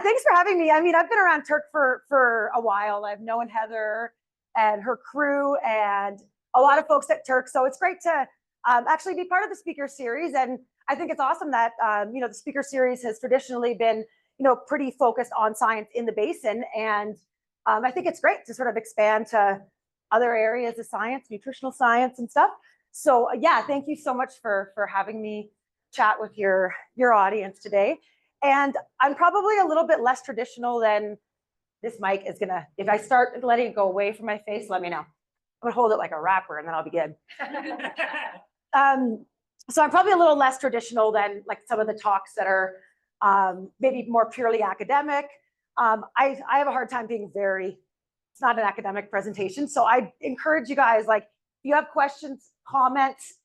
thanks for having me. I mean, I've been around Turk for a while. I've known Heather and her crew and a lot of folks at Turk. So it's great to actually be part of the speaker series. And I think it's awesome that, the speaker series has traditionally been, pretty focused on science in the basin. And I think it's great to sort of expand to other areas of science, nutritional science and stuff. So yeah, thank you so much for having me chat with your audience today. And I'm probably a little bit less traditional than this mic is gonna, if I start letting it go away from my face, let me know. I'm gonna hold it like a rapper and then I'll be good. So I'm probably a little less traditional than like some of the talks that are maybe more purely academic. I have a hard time being it's not an academic presentation. So I encourage you guys, like, if you have questions, comments,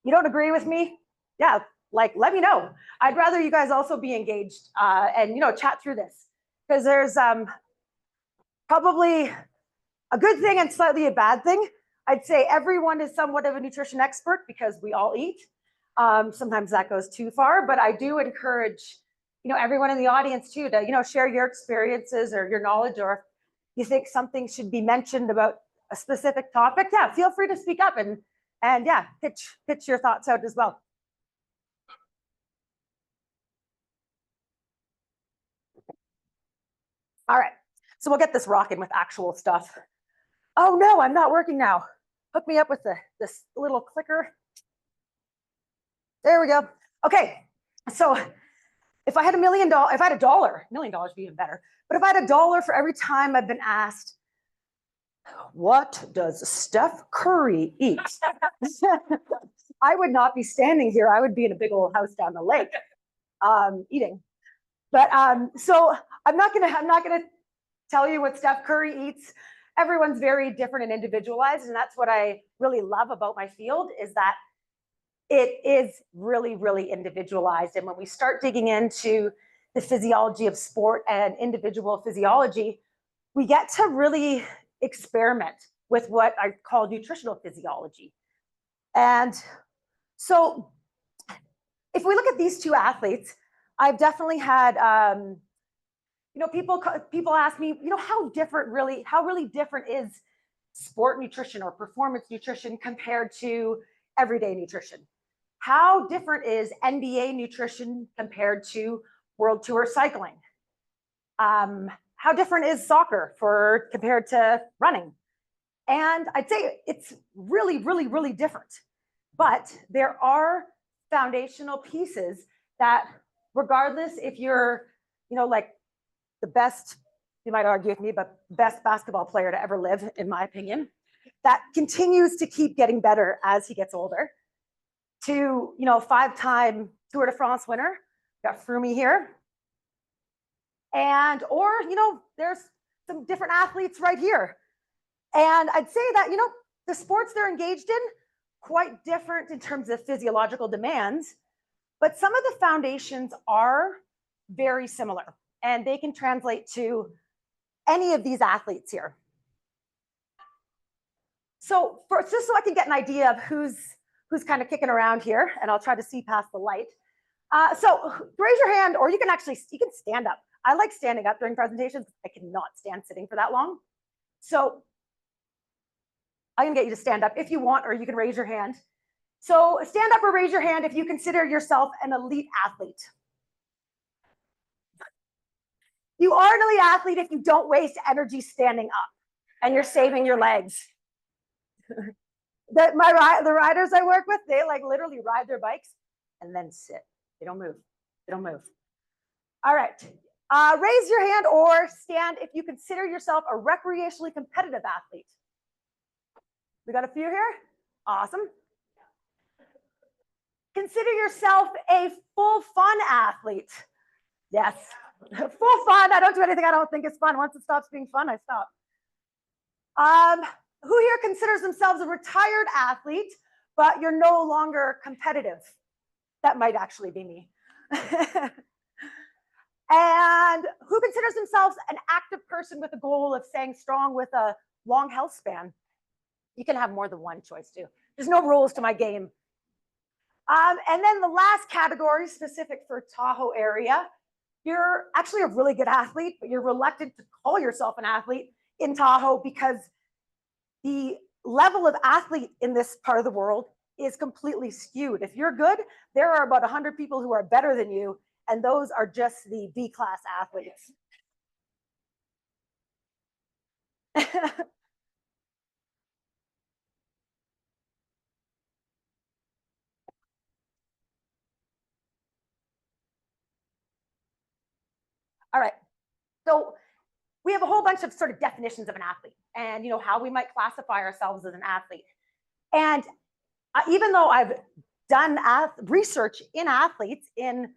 you don't agree with me, yeah, like, let me know. I'd rather you guys also be engaged and, chat through this, because there's probably a good thing and slightly a bad thing. I'd say everyone is somewhat of a nutrition expert because we all eat. Sometimes that goes too far, but I do encourage, everyone in the audience too to, share your experiences or your knowledge, or if you think something should be mentioned about a specific topic, yeah, feel free to speak up and yeah, pitch your thoughts out as well. All right, so we'll get this rocking with actual stuff. Oh no, I'm not working now. Hook me up with this little clicker. There we go. Okay, so if I had $1 million, if I had $1, $1 million would be even better. But if I had $1 for every time I've been asked, what does Steph Curry eat? I would not be standing here. I would be in a big old house down the lake eating. But so I'm not gonna tell you what Steph Curry eats. Everyone's very different and individualized, and that's what I really love about my field, is that it is really, really individualized. And when we start digging into the physiology of sport and individual physiology, we get to really experiment with what I call nutritional physiology. And so if we look at these two athletes, I've definitely had, people ask me, how really different is sport nutrition or performance nutrition compared to everyday nutrition? How different is NBA nutrition compared to World Tour cycling? How different is soccer compared to running? And I'd say it's really, really, really different. But there are foundational pieces that, regardless if you're, like the best, you might argue with me, but best basketball player to ever live, in my opinion, that continues to keep getting better as he gets older, to, 5-time Tour de France winner, got Froome here. And, or, there's some different athletes right here. And I'd say that, the sports they're engaged in, quite different in terms of physiological demands, but some of the foundations are very similar, and they can translate to any of these athletes here. So just so I can get an idea of who's kind of kicking around here, and I'll try to see past the light. So raise your hand, or you can stand up. I like standing up during presentations. I cannot stand sitting for that long. So I can get you to stand up if you want, or you can raise your hand. So stand up or raise your hand if you consider yourself an elite athlete. You are an elite athlete if you don't waste energy standing up and you're saving your legs. The riders I work with, they like literally ride their bikes and then sit. They don't move. They don't move. All right. Raise your hand or stand if you consider yourself a recreationally competitive athlete. We got a few here. Awesome. Consider yourself a full fun athlete. Yes. Full fun. I don't do anything I don't think is fun. Once it stops being fun, I stop. Who here considers themselves a retired athlete, but you're no longer competitive? That might actually be me. And who considers themselves an active person with a goal of staying strong with a long health span? You can have more than one choice too. There's no rules to my game. And then the last category, specific for Tahoe area, you're actually a really good athlete, but you're reluctant to call yourself an athlete in Tahoe because the level of athlete in this part of the world is completely skewed. If you're good, there are about 100 people who are better than you, and those are just the B-class athletes. All right, so we have a whole bunch of sort of definitions of an athlete and how we might classify ourselves as an athlete. And even though I've done research in athletes in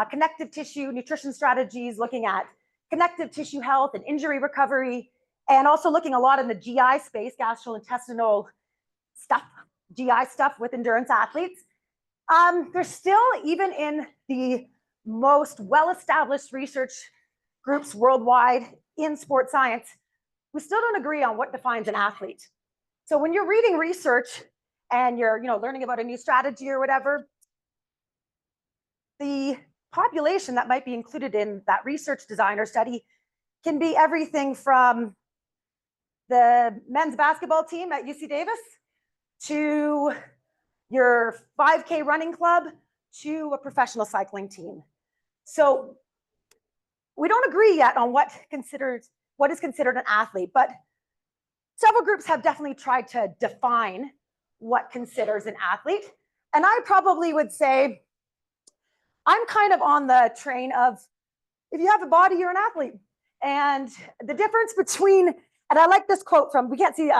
connective tissue nutrition strategies, looking at connective tissue health and injury recovery, and also looking a lot in the GI space, gastrointestinal stuff, GI stuff with endurance athletes, there's still, even in the most well-established research groups worldwide in sports science, we still don't agree on what defines an athlete. So when you're reading research and you're learning about a new strategy or whatever, the population that might be included in that research design or study can be everything from the men's basketball team at UC Davis to your 5K running club to a professional cycling team. So we don't agree yet on what is considered an athlete, but several groups have definitely tried to define what considers an athlete. And I probably would say I'm kind of on the train of, if you have a body, you're an athlete. And the difference between, and I like this quote from, we can't see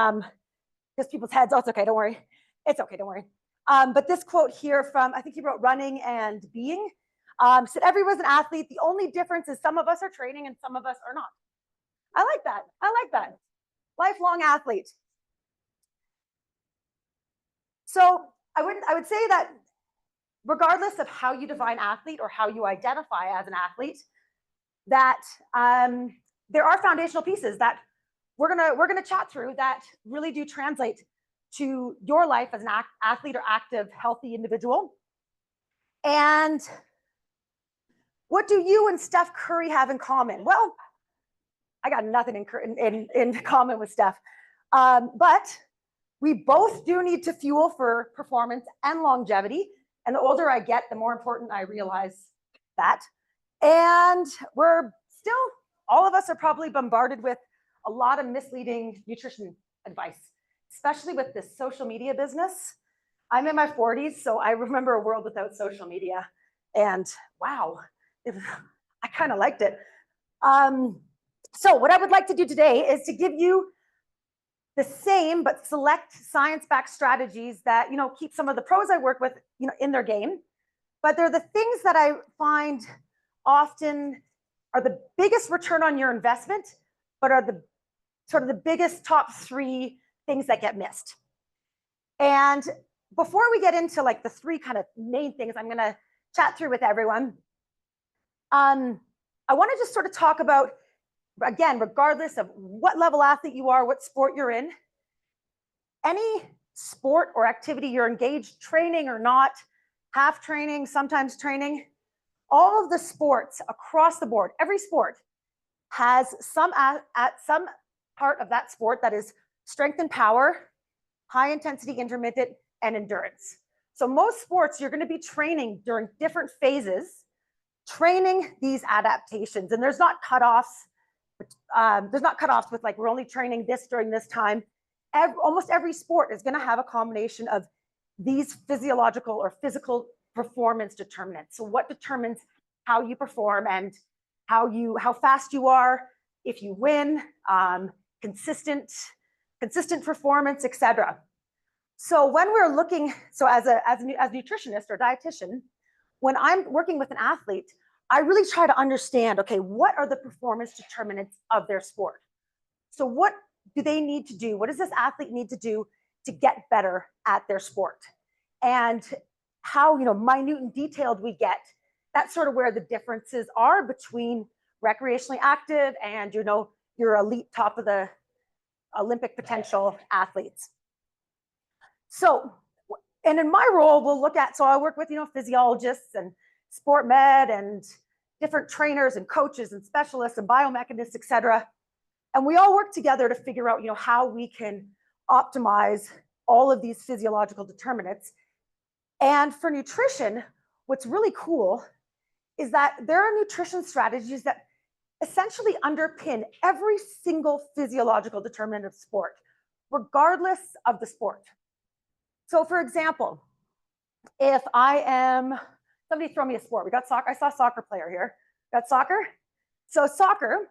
just people's heads. Oh, it's okay, don't worry. It's okay, don't worry. But this quote here from, I think he wrote Running and Being, said everyone's an athlete. The only difference is some of us are training and some of us are not. I like that. I like that. Lifelong athlete. So I would say that regardless of how you define athlete or how you identify as an athlete, that there are foundational pieces that we're gonna chat through that really do translate to your life as an athlete or active, healthy individual. And what do you and Steph Curry have in common? Well, I got nothing in common with Steph, but we both do need to fuel for performance and longevity. And the older I get, the more important I realize that. And we're still, all of us are probably bombarded with a lot of misleading nutrition advice, especially with this social media business. I'm in my 40s, so I remember a world without social media. And wow, I kind of liked it. So what I would like to do today is to give you the same but select science-backed strategies that keep some of the pros I work with in their game. But they're the things that I find often are the biggest return on your investment, but are the sort of the biggest top 3 things that get missed. And before we get into like the 3 kind of main things I'm going to chat through with everyone, I want to just sort of talk about, again, regardless of what level athlete you are, what sport you're in, any sport or activity you're engaged, training or not, half training, sometimes training, all of the sports across the board, every sport has some part of that sport that is strength and power, high intensity intermittent, and endurance. So most sports, you're going to be training during different phases, training these adaptations. And there's not cutoffs. There's not cutoffs with like, we're only training this during this time. Almost every sport is going to have a combination of these physiological or physical performance determinants. So what determines how you perform and how fast you are, if you win, consistent performance, etc. So when we're looking, so as a nutritionist or dietitian, when I'm working with an athlete, I really try to understand, okay, what are the performance determinants of their sport? So what do they need to do? What does this athlete need to do to get better at their sport? And how minute and detailed we get, that's sort of where the differences are between recreationally active and your elite top of the Olympic potential athletes. So, and in my role, we'll look at, so I work with physiologists and sport med and different trainers and coaches and specialists and biomechanists, et cetera. And we all work together to figure out, how we can optimize all of these physiological determinants. And for nutrition, what's really cool is that there are nutrition strategies that essentially underpin every single physiological determinant of sport, regardless of the sport. So for example, if somebody throw me a sport. We got soccer. I saw a soccer player here. Got soccer? So soccer,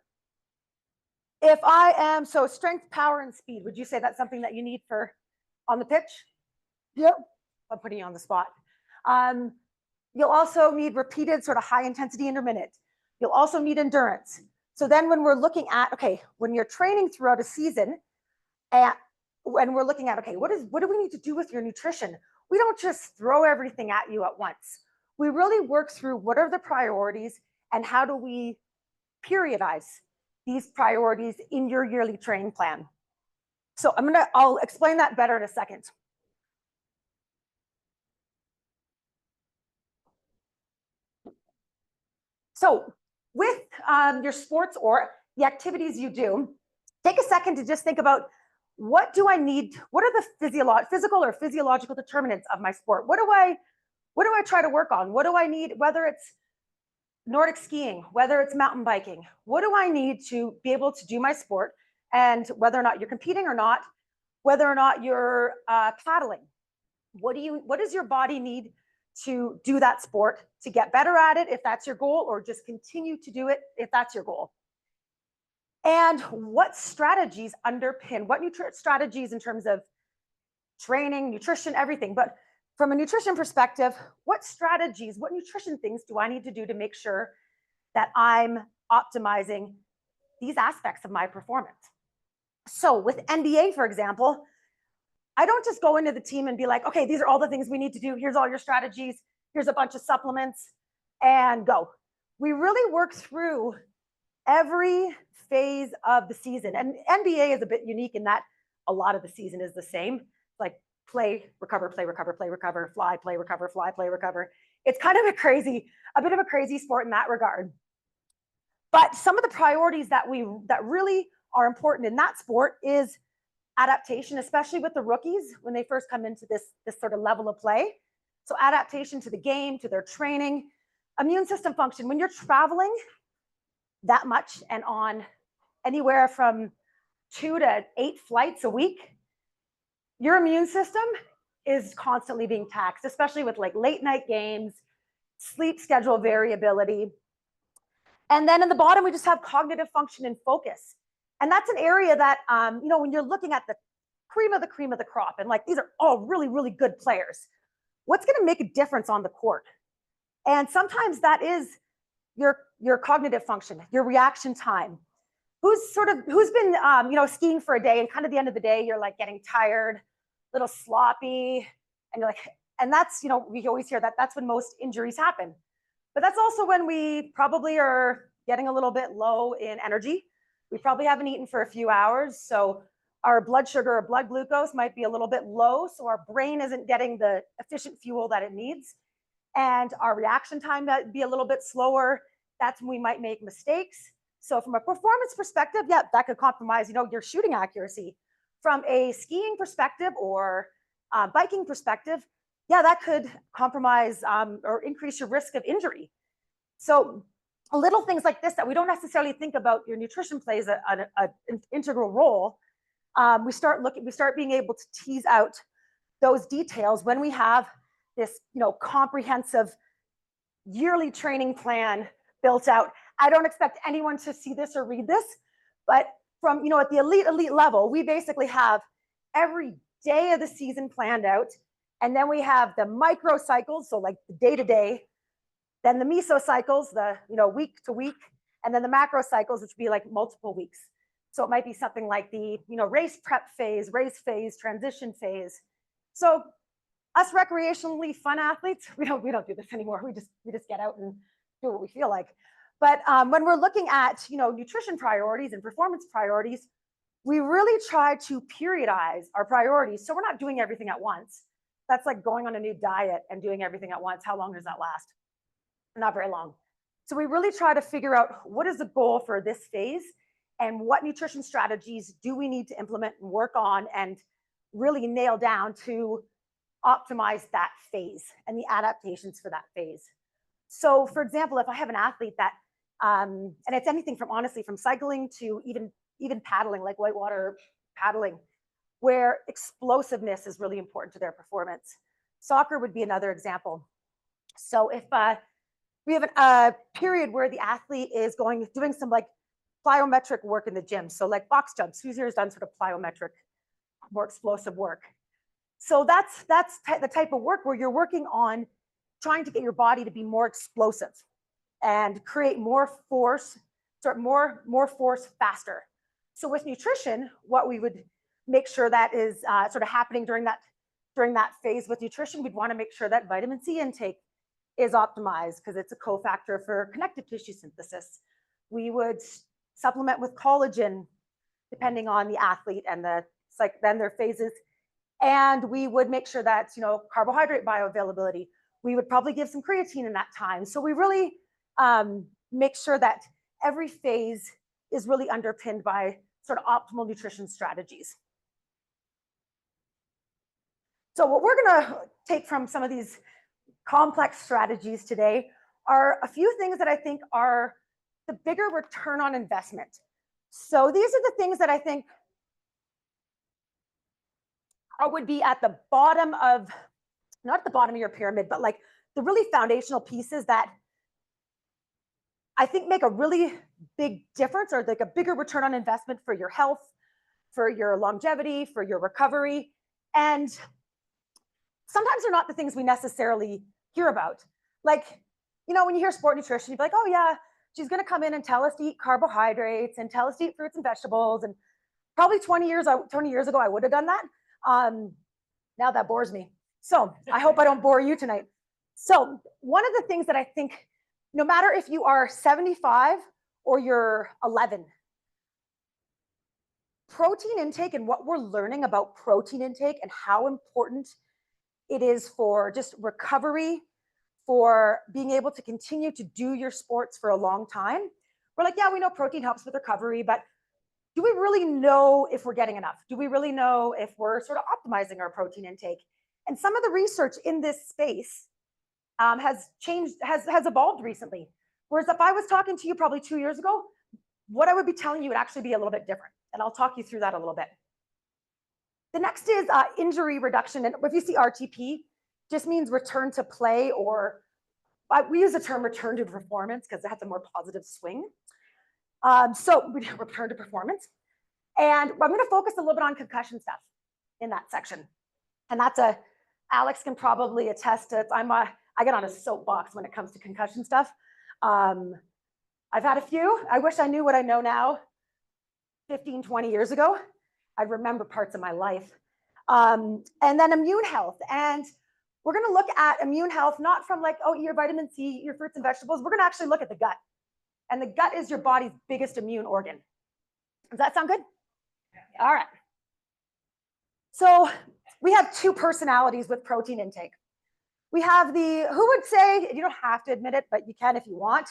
so strength, power, and speed. Would you say that's something that you need for on the pitch? Yep. I'm putting you on the spot. You'll also need repeated sort of high intensity intermittent. You'll also need endurance. So then when we're looking at, when you're training throughout a season, and when we're looking at, what do we need to do with your nutrition? We don't just throw everything at you at once. We really work through what are the priorities and how do we periodize these priorities in your yearly training plan. So I'll explain that better in a second. So with your sports or the activities you do, take a second to just think about what do I need? What are the physical or physiological determinants of my sport? What do I try to work on? What do I need? Whether it's Nordic skiing, whether it's mountain biking, what do I need to be able to do my sport? And whether or not you're competing or not, whether or not you're paddling, what does your body need to do that sport, to get better at it if that's your goal, or just continue to do it if that's your goal? And what strategies underpin, what strategies in terms of training, nutrition, everything, but from a nutrition perspective, what strategies, what nutrition things do I need to do to make sure that I'm optimizing these aspects of my performance? So with NBA, for example, I don't just go into the team and be like, okay, these are all the things we need to do. Here's all your strategies. Here's a bunch of supplements and go. We really work through every phase of the season. And NBA is a bit unique in that a lot of the season is the same. Like play, recover, play, recover, play, recover, fly, play, recover, fly, play, recover. It's kind of a bit of a crazy sport in that regard. But some of the priorities that really are important in that sport is adaptation, especially with the rookies when they first come into this sort of level of play. So adaptation to the game, to their training, immune system function. When you're traveling that much and on anywhere from 2 to 8 flights a week, your immune system is constantly being taxed, especially with like late night games, sleep schedule variability. And then in the bottom, we just have cognitive function and focus. And that's an area that, when you're looking at the cream of the crop, and like, these are all really, really good players, what's going to make a difference on the court? And sometimes that is your cognitive function, your reaction time. Who's been, skiing for a day, and kind of the end of the day, you're like getting tired, a little sloppy, and you're like, and that's, we always hear that that's when most injuries happen. But that's also when we probably are getting a little bit low in energy. We probably haven't eaten for a few hours. So our blood sugar or blood glucose might be a little bit low. So our brain isn't getting the efficient fuel that it needs. And our reaction time might be a little bit slower. That's when we might make mistakes. So from a performance perspective, yeah, that could compromise, your shooting accuracy. From a skiing perspective or biking perspective, yeah, that could compromise or increase your risk of injury. So little things like this that we don't necessarily think about, your nutrition plays an integral role. We start being able to tease out those details when we have this, comprehensive yearly training plan built out. I don't expect anyone to see this or read this, but from, at the elite level, we basically have every day of the season planned out. And then we have the micro cycles, so like the day-to-day, then the meso cycles, the week to week, and then the macro cycles, which would be like multiple weeks. So it might be something like the race prep phase, race phase, transition phase. So us recreationally fun athletes, we don't do this anymore. We just get out and do what we feel like. But when we're looking at nutrition priorities and performance priorities, we really try to periodize our priorities. So we're not doing everything at once. That's like going on a new diet and doing everything at once. How long does that last? Not very long. So we really try to figure out what is the goal for this phase and what nutrition strategies do we need to implement and work on and really nail down to optimize that phase and the adaptations for that phase. So for example, if I have an athlete that, and it's anything from honestly, from cycling to even paddling, like whitewater paddling, where explosiveness is really important to their performance. Soccer would be another example. So if we have a period where the athlete is doing some like plyometric work in the gym, so like box jumps, who's here has done sort of plyometric, more explosive work. So that's the type of work where you're working on trying to get your body to be more explosive and create more force, more force faster. So with nutrition, what we would make sure that is sort of happening during that phase with nutrition, we'd want to make sure that vitamin C intake is optimized because it's a cofactor for connective tissue synthesis. We would supplement with collagen depending on the athlete and then their phases. And we would make sure that, carbohydrate bioavailability, we would probably give some creatine in that time. So we really make sure that every phase is really underpinned by sort of optimal nutrition strategies. So what we're gonna take from some of these complex strategies today are a few things that I think are the bigger return on investment. So these are the things that I think would be at the bottom of, not at the bottom of your pyramid, but like the really foundational pieces that I think make a really big difference or like a bigger return on investment for your health, for your longevity, for your recovery. And sometimes they're not the things we necessarily hear about. Like, when you hear sport nutrition, you'd be like, oh yeah, she's gonna come in and tell us to eat carbohydrates and tell us to eat fruits and vegetables. And probably 20 years ago, I would have done that. Now that bores me. So I hope I don't bore you tonight. So one of the things that I think, no matter if you are 75 or you're 11, protein intake and what we're learning about protein intake and how important it is for just recovery, for being able to continue to do your sports for a long time. We're like, yeah, we know protein helps with recovery, but do we really know if we're getting enough? Do we really know if we're sort of optimizing our protein intake? And some of the research in this space has evolved recently. Whereas if I was talking to you probably 2 years ago, what I would be telling you would actually be a little bit different. And I'll talk you through that a little bit. The next is injury reduction. And if you see RTP, just means return to play, or we use the term return to performance because it has a more positive swing. So we return to performance. And I'm going to focus a little bit on concussion stuff in that section. And Alex can probably attest to it. I get on a soapbox when it comes to concussion stuff. I've had a few. I wish I knew what I know now 15, 20 years ago. I remember parts of my life. And then immune health. And we're going to look at immune health, not from like, oh, eat your vitamin C, eat your fruits and vegetables. We're going to actually look at the gut. And the gut is your body's biggest immune organ. Does that sound good? Yeah. All right. So we have two personalities with protein intake. We have who would say, you don't have to admit it, but you can if you want,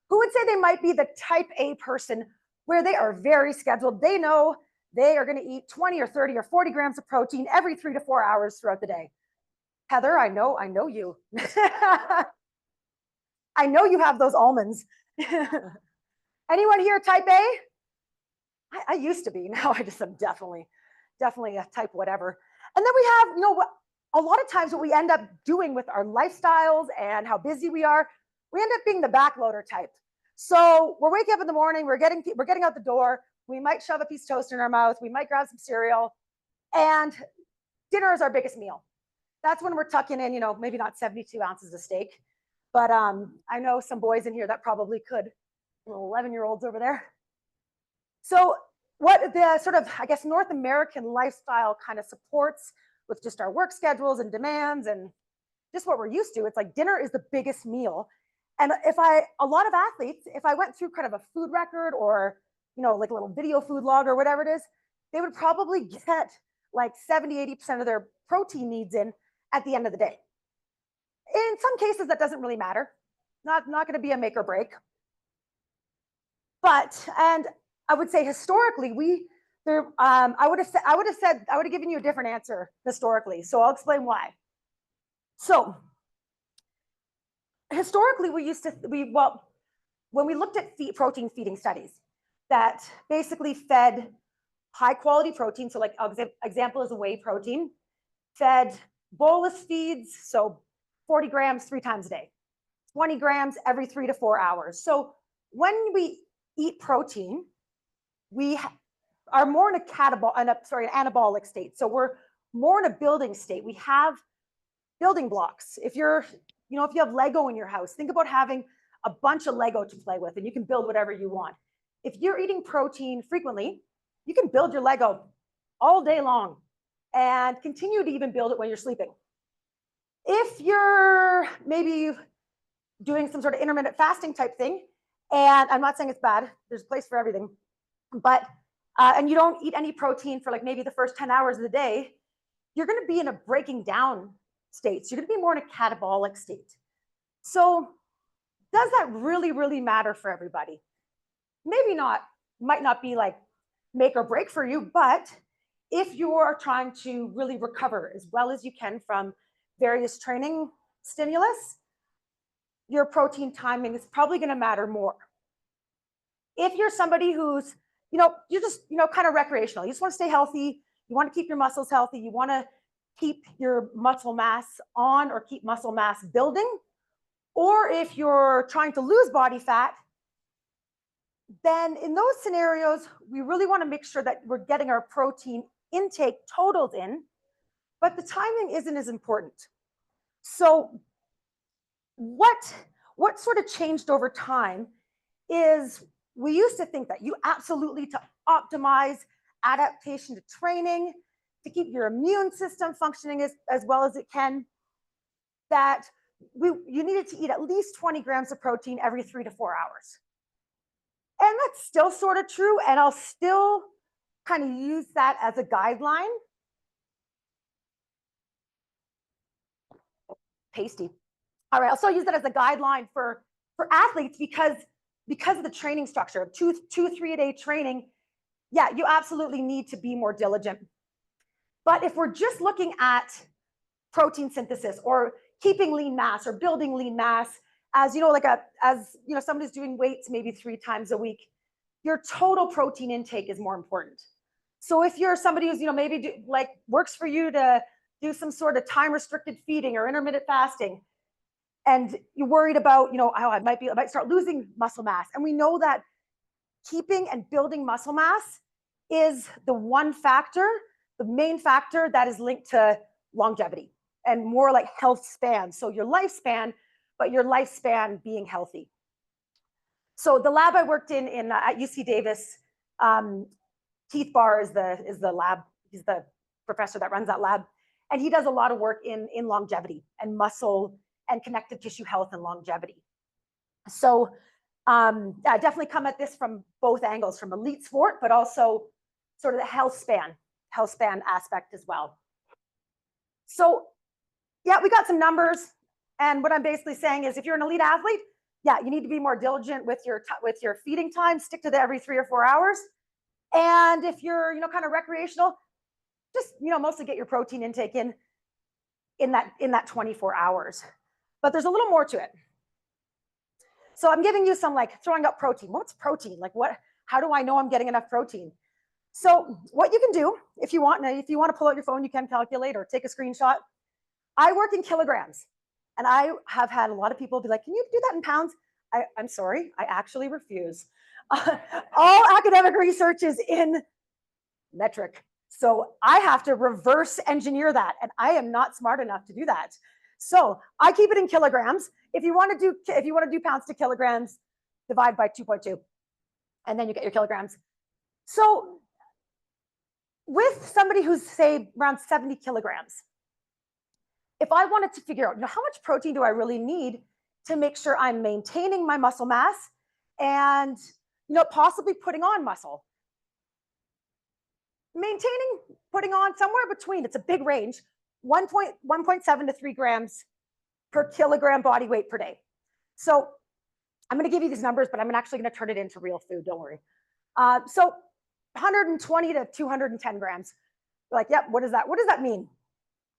who would say they might be the type A person where they are very scheduled. They know they are going to eat 20 or 30 or 40 grams of protein every 3 to 4 hours throughout the day. Heather, I know you. I know you have those almonds. Anyone here type A? I used to be. Now I just am definitely a type whatever. And then we have, a lot of times what we end up doing with our lifestyles and how busy we are, we end up being the backloader type. So we're waking up in the morning, we're getting out the door, we might shove a piece of toast in our mouth, we might grab some cereal, and dinner is our biggest meal. That's when we're tucking in, maybe not 72 ounces of steak, but I know some boys in here that probably could, little 11-year-olds over there. So what the sort of, I guess, North American lifestyle kind of supports with just our work schedules and demands and just what we're used to, it's like dinner is the biggest meal. And a lot of athletes, if I went through kind of a food record or, like a little video food log or whatever it is, they would probably get like 70, 80% of their protein needs in at the end of the day. In some cases, that doesn't really matter. not going to be a make or break. But, and I would say historically, I would have given you a different answer historically. So I'll explain why. So historically, when we looked at protein feeding studies that basically fed high quality protein, so like example is a whey protein, fed bolus feeds, so 40 grams 3 times a day, 20 grams every 3 to 4 hours. So when we eat protein, we are more in an anabolic state. So we're more in a building state. We have building blocks. If you have Lego in your house, think about having a bunch of Lego to play with, and you can build whatever you want. If you're eating protein frequently, you can build your Lego all day long and continue to even build it when you're sleeping. If you're maybe doing some sort of intermittent fasting type thing, and I'm not saying it's bad, there's a place for everything, but and you don't eat any protein for like maybe the first 10 hours of the day, you're going to be in a breaking down state. So you're going to be more in a catabolic state. So does that really, really matter for everybody? Maybe not, might not be like make or break for you, but if you're trying to really recover as well as you can from various training stimulus, your protein timing is probably going to matter more. If you're somebody who's, you're just, kind of recreational, you just want to stay healthy, you want to keep your muscles healthy, you want to keep your muscle mass on or keep muscle mass building, or if you're trying to lose body fat, then in those scenarios, we really want to make sure that we're getting our protein intake totals in, but the timing isn't as important. So what sort of changed over time is we used to think that you absolutely, to optimize adaptation to training, to keep your immune system functioning as well as it can, that you needed to eat at least 20 grams of protein every 3 to 4 hours. And that's still sort of true, and I'll still kind of use that as a guideline. Tasty. All right, I'll still use that as a guideline for athletes because of the training structure of 2-3 a day training. Yeah, you absolutely need to be more diligent. But if we're just looking at protein synthesis or keeping lean mass or building lean mass, as somebody's doing weights maybe 3 times a week, your total protein intake is more important. So if you're somebody who's maybe works for you to do some sort of time restricted feeding or intermittent fasting, and you're worried about I might start losing muscle mass, and we know that keeping and building muscle mass is the main factor that is linked to longevity and more like health span. So your lifespan, but your lifespan being healthy. So the lab I worked in at UC Davis, Keith Barr is the lab. He's the professor that runs that lab, and he does a lot of work in longevity and muscle and connective tissue health and longevity. So I definitely come at this from both angles, from elite sport, but also sort of the health span aspect as well. So yeah, we got some numbers, and what I'm basically saying is if you're an elite athlete, yeah, you need to be more diligent with your feeding time, stick to the every 3 or 4 hours. And if you're, kind of recreational, just, mostly get your protein intake in that 24 hours. But there's a little more to it. So I'm giving you some throwing up protein. What's protein? How do I know I'm getting enough protein? So what you can do if you want to pull out your phone, you can calculate or take a screenshot. I work in kilograms, and I have had a lot of people be like, can you do that in pounds? I'm sorry, I actually refuse. All academic research is in metric. So I have to reverse engineer that, and I am not smart enough to do that. So I keep it in kilograms. If you want to do pounds to kilograms, divide by 2.2, and then you get your kilograms. So with somebody who's say around 70 kilograms, if I wanted to figure out, how much protein do I really need to make sure I'm maintaining my muscle mass and, possibly putting on muscle. Putting on somewhere between, it's a big range, 1.7 to 3 grams per kilogram body weight per day. So I'm going to give you these numbers, but I'm actually going to turn it into real food. Don't worry. So 120 to 210 grams. You're like, yep, what is that? What does that mean?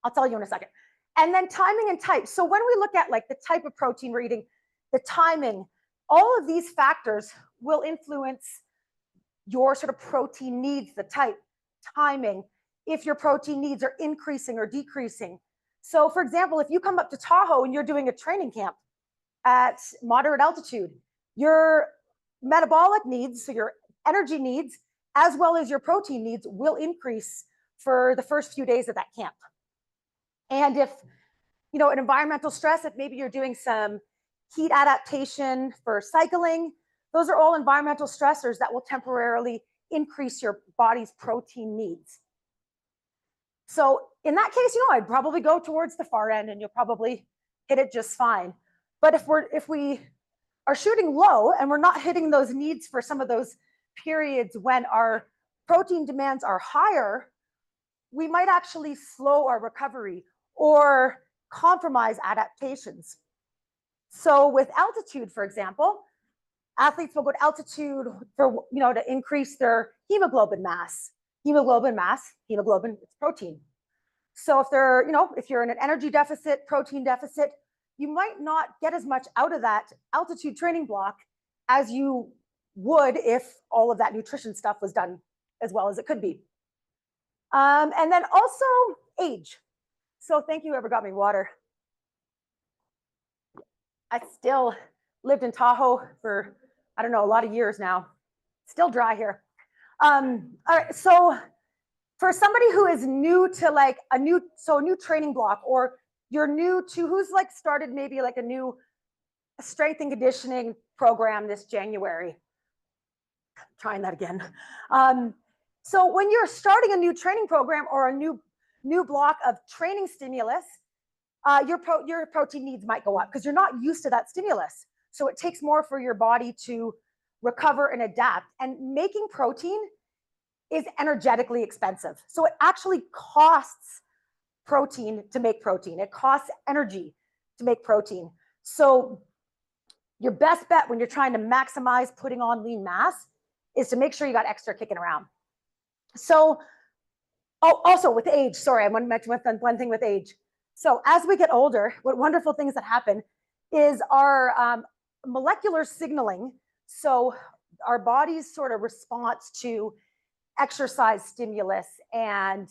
I'll tell you in a second. And then timing and type. So when we look at like the type of protein we're eating, the timing, all of these factors will influence your sort of protein needs, the type, timing, if your protein needs are increasing or decreasing. So for example, if you come up to Tahoe and you're doing a training camp at moderate altitude, your metabolic needs, so your energy needs, as well as your protein needs will increase for the first few days of that camp. And if, an environmental stress, if maybe you're doing some heat adaptation for cycling, those are all environmental stressors that will temporarily increase your body's protein needs. So in that case, I'd probably go towards the far end and you'll probably hit it just fine. But if we are shooting low and we're not hitting those needs for some of those periods when our protein demands are higher, we might actually slow our recovery or compromise adaptations. So with altitude, for example, athletes will go to altitude for, to increase their hemoglobin mass. Hemoglobin, it's protein. So if you're in an energy deficit, protein deficit, you might not get as much out of that altitude training block as you would if all of that nutrition stuff was done as well as it could be. And then also age. So thank you, whoever got me water. I still lived in Tahoe for, a lot of years now. Still dry here. All right, so for somebody who is new to like a new training block, or you're new to, who's like started maybe like a new strength and conditioning program this January. Trying that again. So when you're starting a new training program or a new block of training stimulus, your protein needs might go up because you're not used to that stimulus. So it takes more for your body to recover and adapt. And making protein is energetically expensive. So it actually costs protein to make protein. It costs energy to make protein. So your best bet when you're trying to maximize putting on lean mass is to make sure you got extra kicking around. So, also with age, sorry, I want to mention one thing with age. So as we get older, what wonderful things that happen is our molecular signaling. So our body's sort of response to exercise stimulus and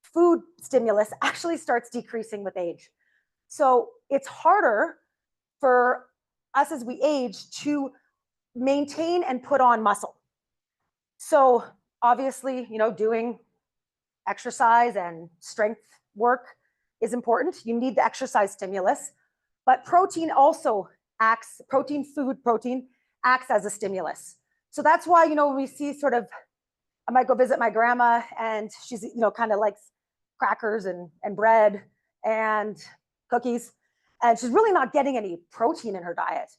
food stimulus actually starts decreasing with age. So it's harder for us as we age to maintain and put on muscle. So obviously, doing exercise and strength work is important. You need the exercise stimulus, but protein acts as a stimulus. So that's why, we see sort of, I might go visit my grandma and she's, kind of likes crackers and bread and cookies, and she's really not getting any protein in her diet.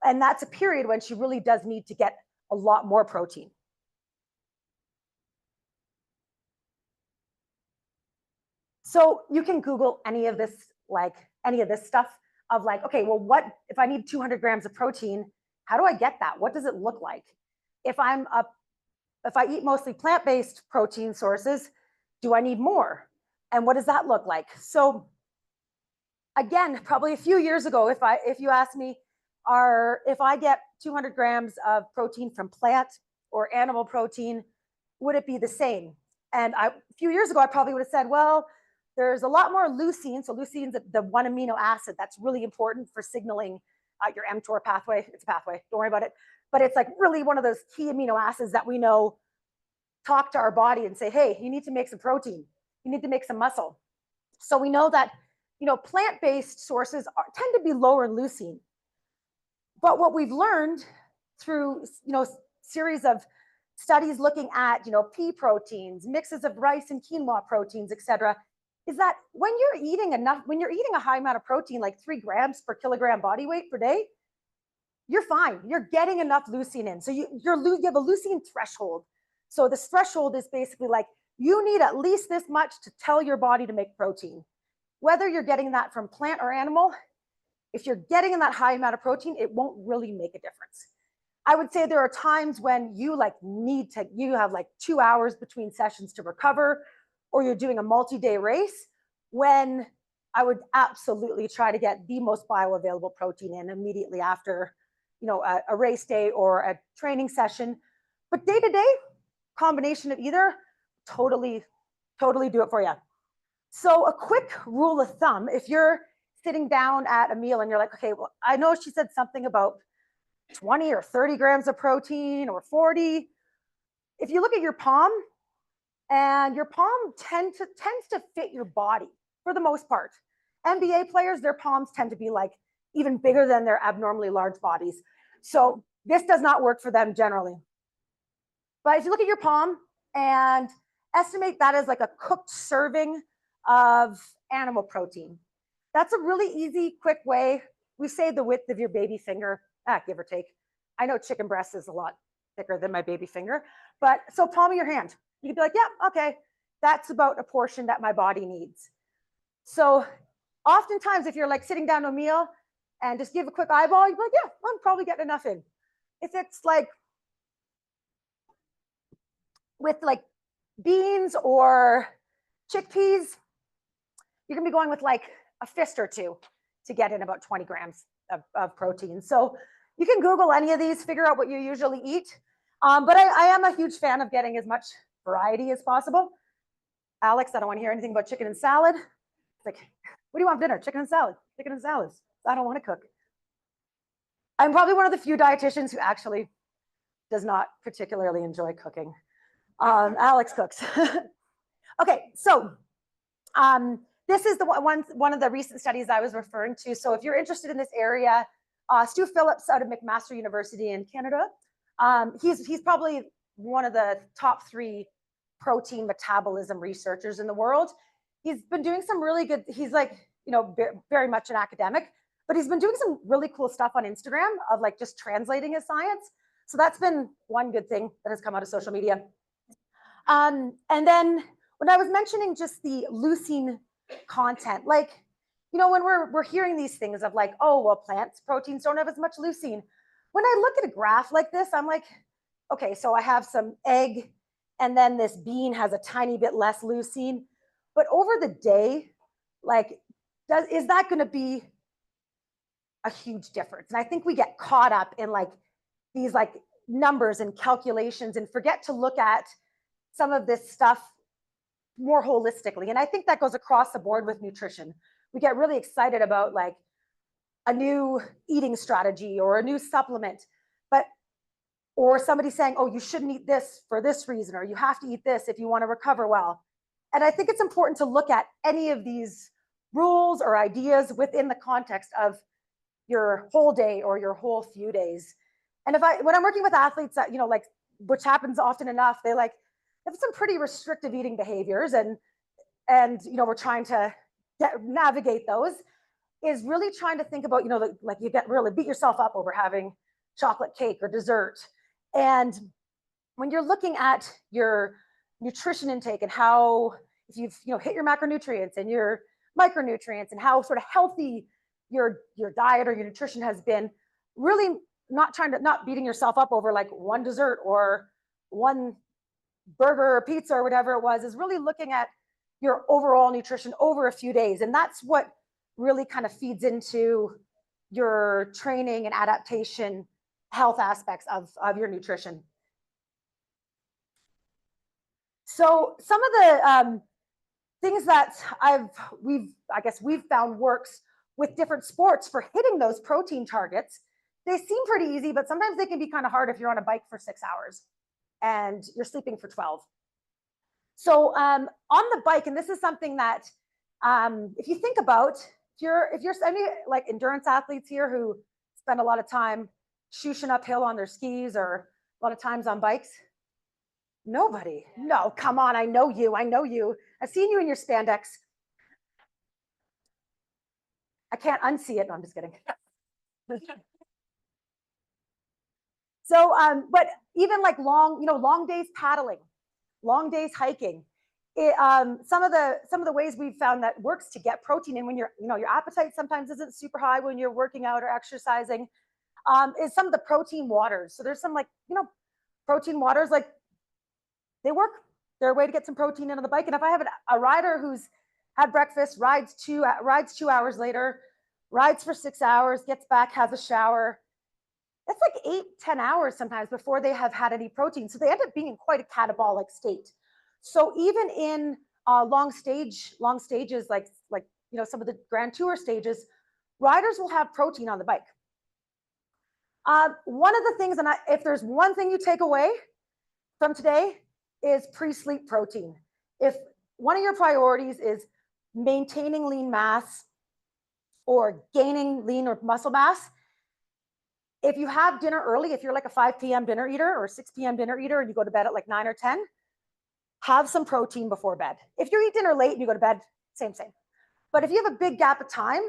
And that's a period when she really does need to get a lot more protein. So you can Google any of this stuff of like, okay, well, what if I need 200 grams of protein? How do I get that? What does it look like? If I eat mostly plant-based protein sources, do I need more? And what does that look like? So again, probably a few years ago, if you asked me, if I get 200 grams of protein from plant or animal protein, would it be the same? And a few years ago, I probably would have said, well, there's a lot more leucine. So leucine is the one amino acid that's really important for signaling your mTOR pathway. It's a pathway, don't worry about it. But it's like really one of those key amino acids that we know talk to our body and say, hey, you need to make some protein. You need to make some muscle. So we know that, plant-based sources tend to be lower in leucine. But what we've learned through, series of studies looking at, pea proteins, mixes of rice and quinoa proteins, et cetera, is that when you're eating a high amount of protein, like 3 grams per kilogram body weight per day, you're fine. You're getting enough leucine in. So you have a leucine threshold. So this threshold is basically like, you need at least this much to tell your body to make protein. Whether you're getting that from plant or animal, if you're getting in that high amount of protein, it won't really make a difference. I would say there are times when you you have like 2 hours between sessions to recover, or you're doing a multi-day race, when I would absolutely try to get the most bioavailable protein in immediately after, a race day or a training session. But day to day, combination of either, totally do it for you. So a quick rule of thumb, if you're sitting down at a meal and you're like, okay, well, I know she said something about 20 or 30 grams of protein or 40. If you look at your palm, and your palm tends to fit your body for the most part. NBA players, their palms tend to be like even bigger than their abnormally large bodies. So this does not work for them generally. But if you look at your palm and estimate that as like a cooked serving of animal protein, that's a really easy, quick way. We say the width of your baby finger, give or take. I know chicken breast is a lot thicker than my baby finger, but so palm of your hand. You can be like, yeah, okay, that's about a portion that my body needs. So oftentimes, if you're like sitting down to a meal and just give a quick eyeball, you'd be like, yeah, I'm probably getting enough in. If it's like with like beans or chickpeas, you're gonna be going with like a fist or two to get in about 20 grams of protein. So you can Google any of these, figure out what you usually eat. But I am a huge fan of getting as much variety as possible. Alex, I don't want to hear anything about chicken and salad. It's like, what do you want for dinner? Chicken and salad. Chicken and salads. I don't want to cook. I'm probably one of the few dietitians who actually does not particularly enjoy cooking. Alex cooks. Okay, so this is the one of the recent studies I was referring to. So if you're interested in this area, Stu Phillips out of McMaster University in Canada, he's probably one of the top 3 protein metabolism researchers in the world. He's been doing some really good, he's like, very much an academic, but he's been doing some really cool stuff on Instagram of like just translating his science. So that's been one good thing that has come out of social media. And then when I was mentioning just the leucine content, like, when we're hearing these things of like, oh, well, plants, proteins don't have as much leucine. When I look at a graph like this, I'm like, okay, so I have some egg, and then this bean has a tiny bit less leucine. But over the day, like, is that going to be a huge difference? And I think we get caught up in like these like numbers and calculations and forget to look at some of this stuff more holistically. And I think that goes across the board with nutrition. We get really excited about like a new eating strategy or a new supplement, or somebody saying, oh, you shouldn't eat this for this reason, or you have to eat this if you want to recover well. And I think it's important to look at any of these rules or ideas within the context of your whole day or your whole few days. And when I'm working with athletes that, like, which happens often enough, they like have some pretty restrictive eating behaviors, and we're trying to navigate those, is really trying to think about, like you get really beat yourself up over having chocolate cake or dessert. And when you're looking at your nutrition intake and how, if you've hit your macronutrients and your micronutrients and how sort of healthy your diet or your nutrition has been, really not beating yourself up over like one dessert or one burger or pizza or whatever it was, is really looking at your overall nutrition over a few days. And that's what really kind of feeds into your training and adaptation health aspects of your nutrition. So some of the things that we've found works with different sports for hitting those protein targets. They seem pretty easy, but sometimes they can be kind of hard if you're on a bike for 6 hours and you're sleeping for 12. So on the bike, and this is something that if you think about, if you're any like endurance athletes here who spend a lot of time shooshing uphill on their skis or a lot of times on bikes, nobody. No, come on, I know you. I've seen you in your spandex. I can't unsee it. No, I'm just kidding. So, but even like long days paddling, long days hiking, some of the ways we've found that works to get protein in when you're, your appetite sometimes isn't super high when you're working out or exercising, is some of the protein waters. So there's some protein waters, like they work. They're a way to get some protein into the bike. And if I have a rider who's had breakfast, rides 2 hours later, rides for 6 hours, gets back, has a shower, it's like 8-10 hours sometimes before they have had any protein. So they end up being in quite a catabolic state. So even in long stages, like some of the Grand Tour stages, riders will have protein on the bike. One of the things, and if there's one thing you take away from today, is pre-sleep protein. If one of your priorities is maintaining lean mass or gaining lean or muscle mass, if you have dinner early, if you're like a 5 p.m. dinner eater or 6 p.m. dinner eater and you go to bed at like 9 or 10, have some protein before bed. If you eat dinner late and you go to bed, same. But if you have a big gap of time,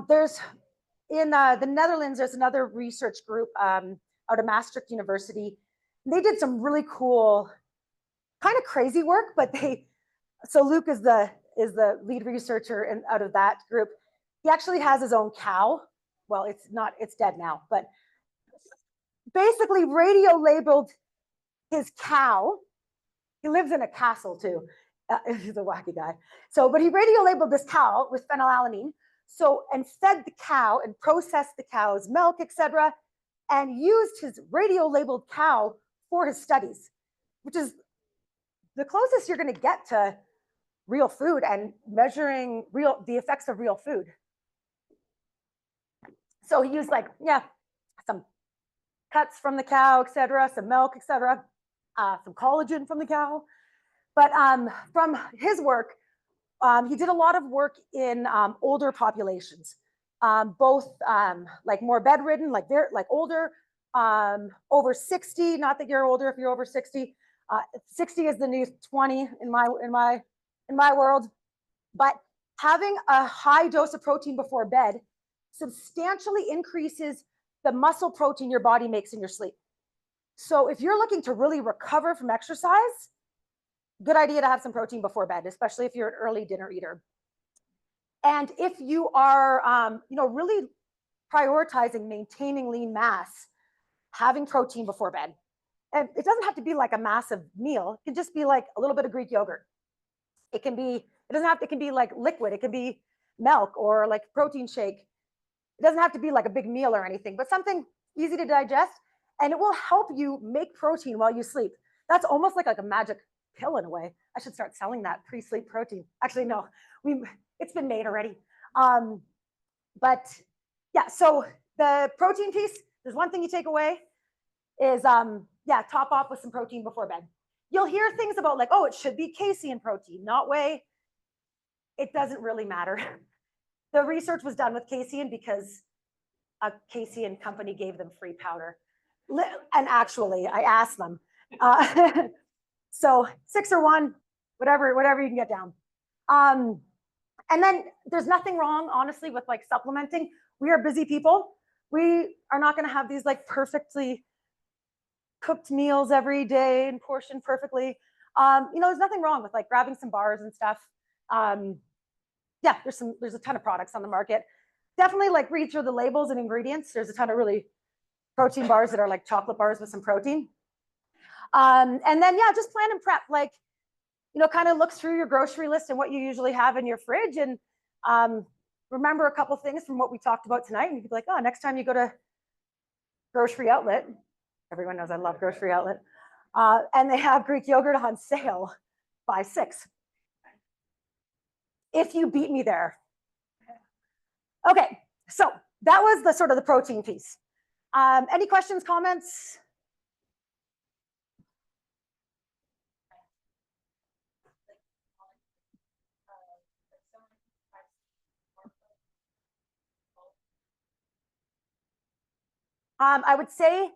there's in the Netherlands, there's another research group out of Maastricht University. They did some really cool, kind of crazy work, but so Luke is the lead researcher out of that group. He actually has his own cow. Well, it's dead now, but basically radio labeled his cow. He lives in a castle too. He's a wacky guy. So, but he radio labeled this cow with phenylalanine. So, and fed the cow and processed the cow's milk, etc., and used his radio labeled cow for his studies, which is the closest you're going to get to real food and measuring the effects of real food. So he used some cuts from the cow, etc., some milk, etc., some collagen from the cow. But from his work, he did a lot of work in older populations, both like more bedridden, like they're like older, over 60. Not that you're older if you're over 60. 60 is the new 20 in my world. But having a high dose of protein before bed substantially increases the muscle protein your body makes in your sleep. So if you're looking to really recover from exercise, good idea to have some protein before bed, especially if you're an early dinner eater. And if you are, really prioritizing maintaining lean mass, having protein before bed. And it doesn't have to be like a massive meal. It can just be like a little bit of Greek yogurt. It can be like liquid. It can be milk or like protein shake. It doesn't have to be like a big meal or anything, but something easy to digest, and it will help you make protein while you sleep. That's almost like a magic pill in a way. I should start selling that pre-sleep protein. Actually, no, it's been made already. But yeah, so the protein piece, there's one thing you take away is, top off with some protein before bed. You'll hear things about like, oh, it should be casein protein, not whey. It doesn't really matter. The research was done with casein because a casein company gave them free powder. And actually, I asked them. So 6 or 1, whatever you can get down. And then there's nothing wrong, honestly, with like supplementing. We are busy people. We are not going to have these like perfectly cooked meals every day and portioned perfectly. There's nothing wrong with like grabbing some bars and stuff. There's a ton of products on the market. Definitely like read through the labels and ingredients. There's a ton of really protein bars that are like chocolate bars with some protein. And then, just plan and prep, like, kind of look through your grocery list and what you usually have in your fridge, and remember a couple things from what we talked about tonight. And you could be like, oh, next time you go to Grocery Outlet, everyone knows I love Grocery Outlet, and they have Greek yogurt on sale, buy 6. If you beat me there. Okay, so that was the sort of the protein piece. Any questions, comments? I would say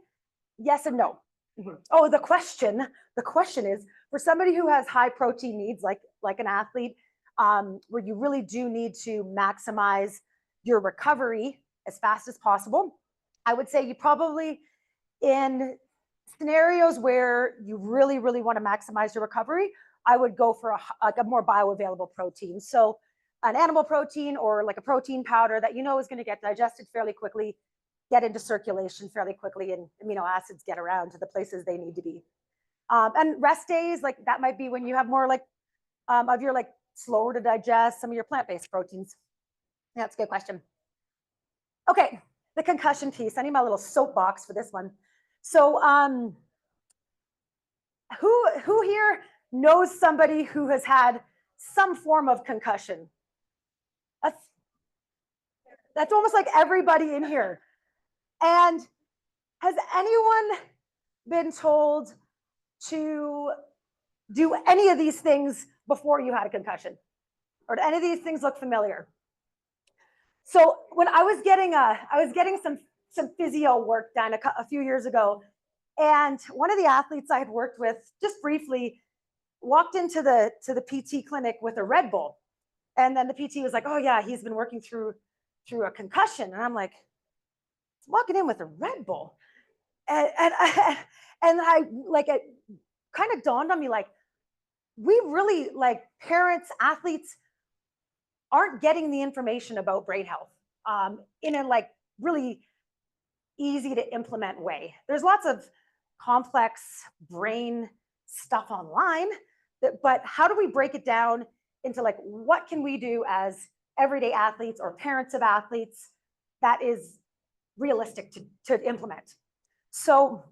yes and no. Mm-hmm. Oh, the question is, for somebody who has high protein needs, like an athlete, where you really do need to maximize your recovery as fast as possible, I would say you probably, in scenarios where you really, really want to maximize your recovery, I would go for a more bioavailable protein. So an animal protein or like a protein powder that you know is going to get digested fairly quickly, get into circulation fairly quickly, and amino acids get around to the places they need to be. And rest days, like that might be when you have more like of your like slower to digest some of your plant-based proteins. Yeah, that's a good question. Okay, the concussion piece. I need my little soapbox for this one. So who here knows somebody who has had some form of concussion? That's almost like everybody in here. And has anyone been told to do any of these things before you had a concussion? Or do any of these things look familiar? So when I was getting some physio work done a few years ago, and one of the athletes I had worked with just briefly walked into the PT clinic with a Red Bull. And then the PT was like, oh yeah, he's been working through a concussion. And I'm like, walking in with a Red Bull. And I like, it kind of dawned on me, like, we really, like, parents, athletes aren't getting the information about brain health in a like really easy to implement way. There's lots of complex brain stuff online, but how do we break it down into like, what can we do as everyday athletes or parents of athletes that is realistic to implement? So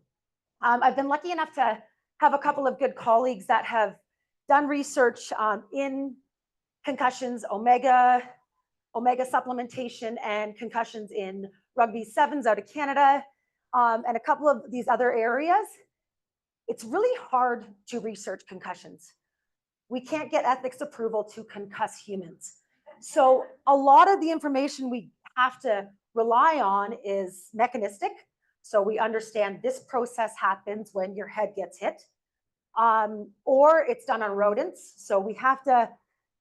I've been lucky enough to have a couple of good colleagues that have done research in concussions, omega supplementation, and concussions in rugby sevens out of Canada, and a couple of these other areas. It's really hard to research concussions. We can't get ethics approval to concuss humans. So a lot of the information we have to rely on is mechanistic. So we understand this process happens when your head gets hit, or it's done on rodents. So we have to,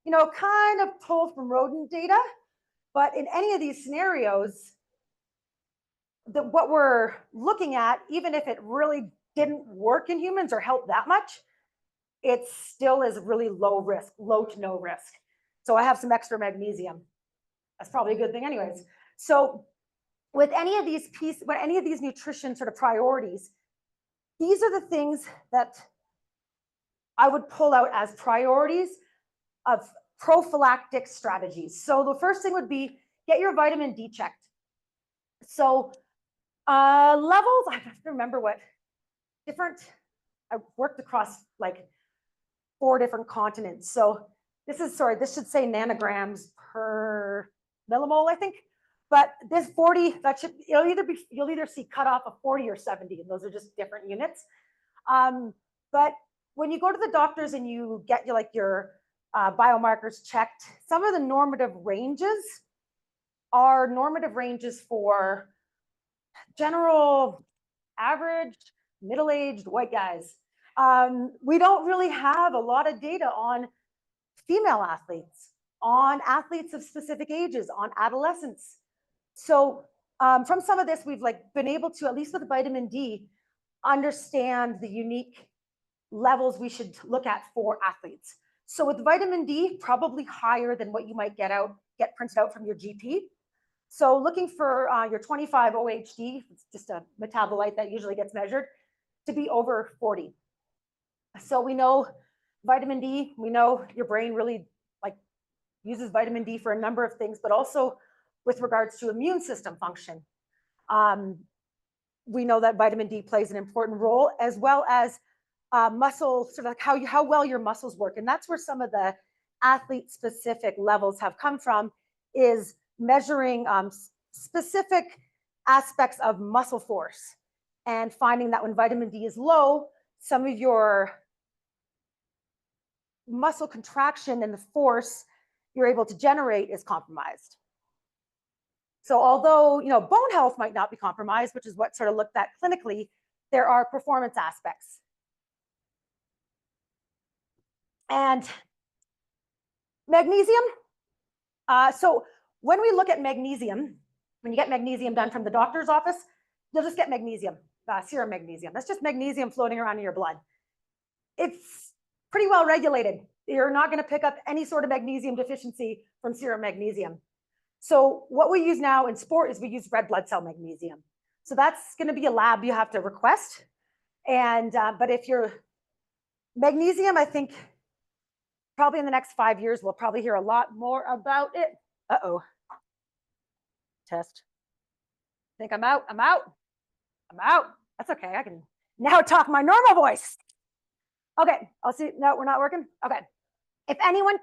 you know, kind of pull from rodent data. But in any of these scenarios, what we're looking at, even if it really didn't work in humans or help that much, it still is really low risk, low to no risk. So I have some extra magnesium. That's probably a good thing anyways. So with any of these nutrition sort of priorities, these are the things that I would pull out as priorities of prophylactic strategies. So the first thing would be get your vitamin D checked. So levels, I have to remember what different, I worked across like 4 different continents. So this should say nanograms per millimole, I think. But this 40, that should, you'll either see cutoff of 40 or 70, and those are just different units. But when you go to the doctors and you get your biomarkers checked, some of the normative ranges are normative ranges for general, average, middle-aged white guys. We don't really have a lot of data on female athletes, on athletes of specific ages, on adolescents. So from some of this, we've been able to, at least with vitamin D, understand the unique levels we should look at for athletes. So with vitamin D, probably higher than what you might get printed out from your GP. So looking for your 25 OHD, it's just a metabolite that usually gets measured, to be over 40. So we know vitamin D, we know your brain really uses vitamin D for a number of things, but also with regards to immune system function. We know that vitamin D plays an important role, as well as muscle, sort of like how well your muscles work. And that's where some of the athlete specific levels have come from, is measuring specific aspects of muscle force and finding that when vitamin D is low, some of your muscle contraction and the force you're able to generate is compromised. So although, bone health might not be compromised, which is what sort of looked at clinically, there are performance aspects. And magnesium. So when we look at magnesium, when you get magnesium done from the doctor's office, you'll just get magnesium, serum magnesium. That's just magnesium floating around in your blood. It's pretty well regulated. You're not going to pick up any sort of magnesium deficiency from serum magnesium. So what we use now in sport is we use red blood cell magnesium. So that's going to be a lab you have to request. And but if you're magnesium, I think probably in the next 5 years, we'll probably hear a lot more about it. Uh-oh. Test. Think I'm out. I'm out. I'm out. That's okay. I can now talk my normal voice. Okay. I'll see. No, we're not working. Okay. If anyone,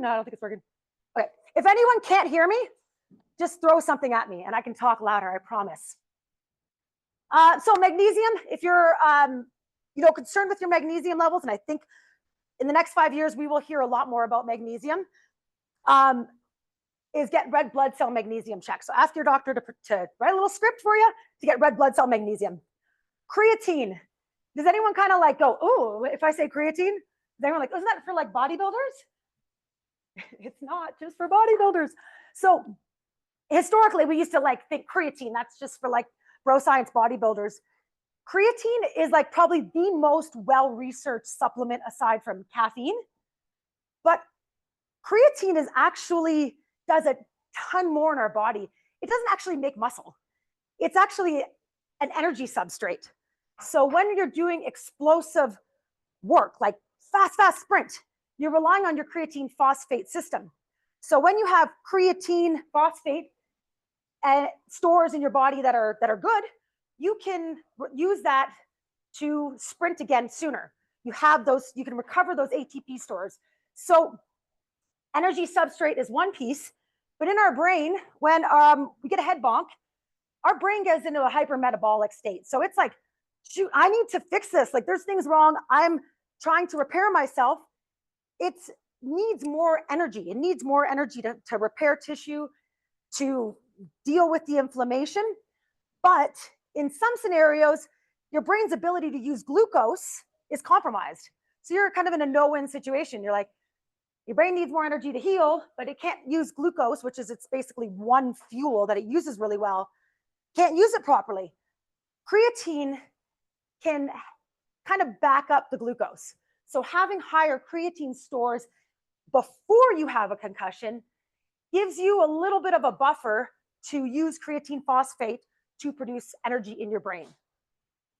no, I don't think it's working. Okay. If anyone can't hear me, just throw something at me and I can talk louder, I promise. So magnesium, if you're concerned with your magnesium levels, and I think in the next 5 years, we will hear a lot more about magnesium, is get red blood cell magnesium check. So ask your doctor to write a little script for you to get red blood cell magnesium. Creatine. Does anyone kind of like go, oh, if I say creatine? Is anyone like, isn't that for like bodybuilders? It's not just for bodybuilders. So historically, we used to like think creatine, that's just for like bro science bodybuilders. Creatine is like probably the most well-researched supplement aside from caffeine. But creatine is actually does a ton more in our body. It doesn't actually make muscle. It's actually an energy substrate. So when you're doing explosive work, like fast sprint, you're relying on your creatine phosphate system. So when you have creatine phosphate and stores in your body that are good, you can use that to sprint again sooner. You have those, you can recover those ATP stores. So energy substrate is one piece, but in our brain, when we get a head bonk, our brain goes into a hypermetabolic state. So it's like, shoot, I need to fix this. Like there's things wrong. I'm trying to repair myself. It needs more energy. It needs more energy to repair tissue, to deal with the inflammation. But in some scenarios, your brain's ability to use glucose is compromised. So you're kind of in a no-win situation. You're like, your brain needs more energy to heal, but it can't use glucose, which is it's basically one fuel that it uses really well. Can't use it properly. Creatine can kind of back up the glucose. So having higher creatine stores before you have a concussion gives you a little bit of a buffer to use creatine phosphate to produce energy in your brain.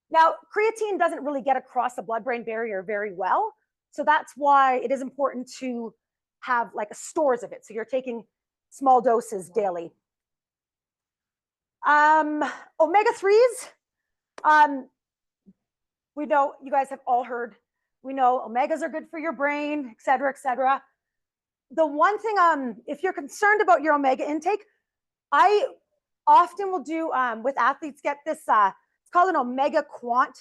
Now, creatine doesn't really get across the blood-brain barrier very well. So that's why it is important to have like stores of it. So you're taking small doses daily. Omega-3s, we know you guys have all heard, we know omegas are good for your brain, et cetera, et cetera. The one thing, if you're concerned about your omega intake, I often will do with athletes get this, it's called an omega quant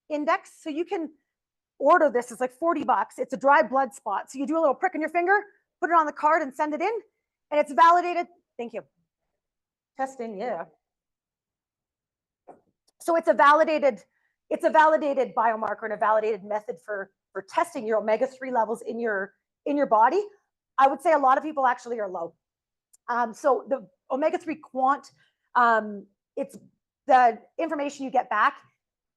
index. So you can order this, it's like $40. It's a dry blood spot. So you do a little prick in your finger, put it on the card and send it in, and it's validated. Thank you. Testing, yeah. So it's a validated biomarker and a validated method for testing your omega-3 levels in your body. I would say a lot of people actually are low. So the omega-3 quant, it's the information you get back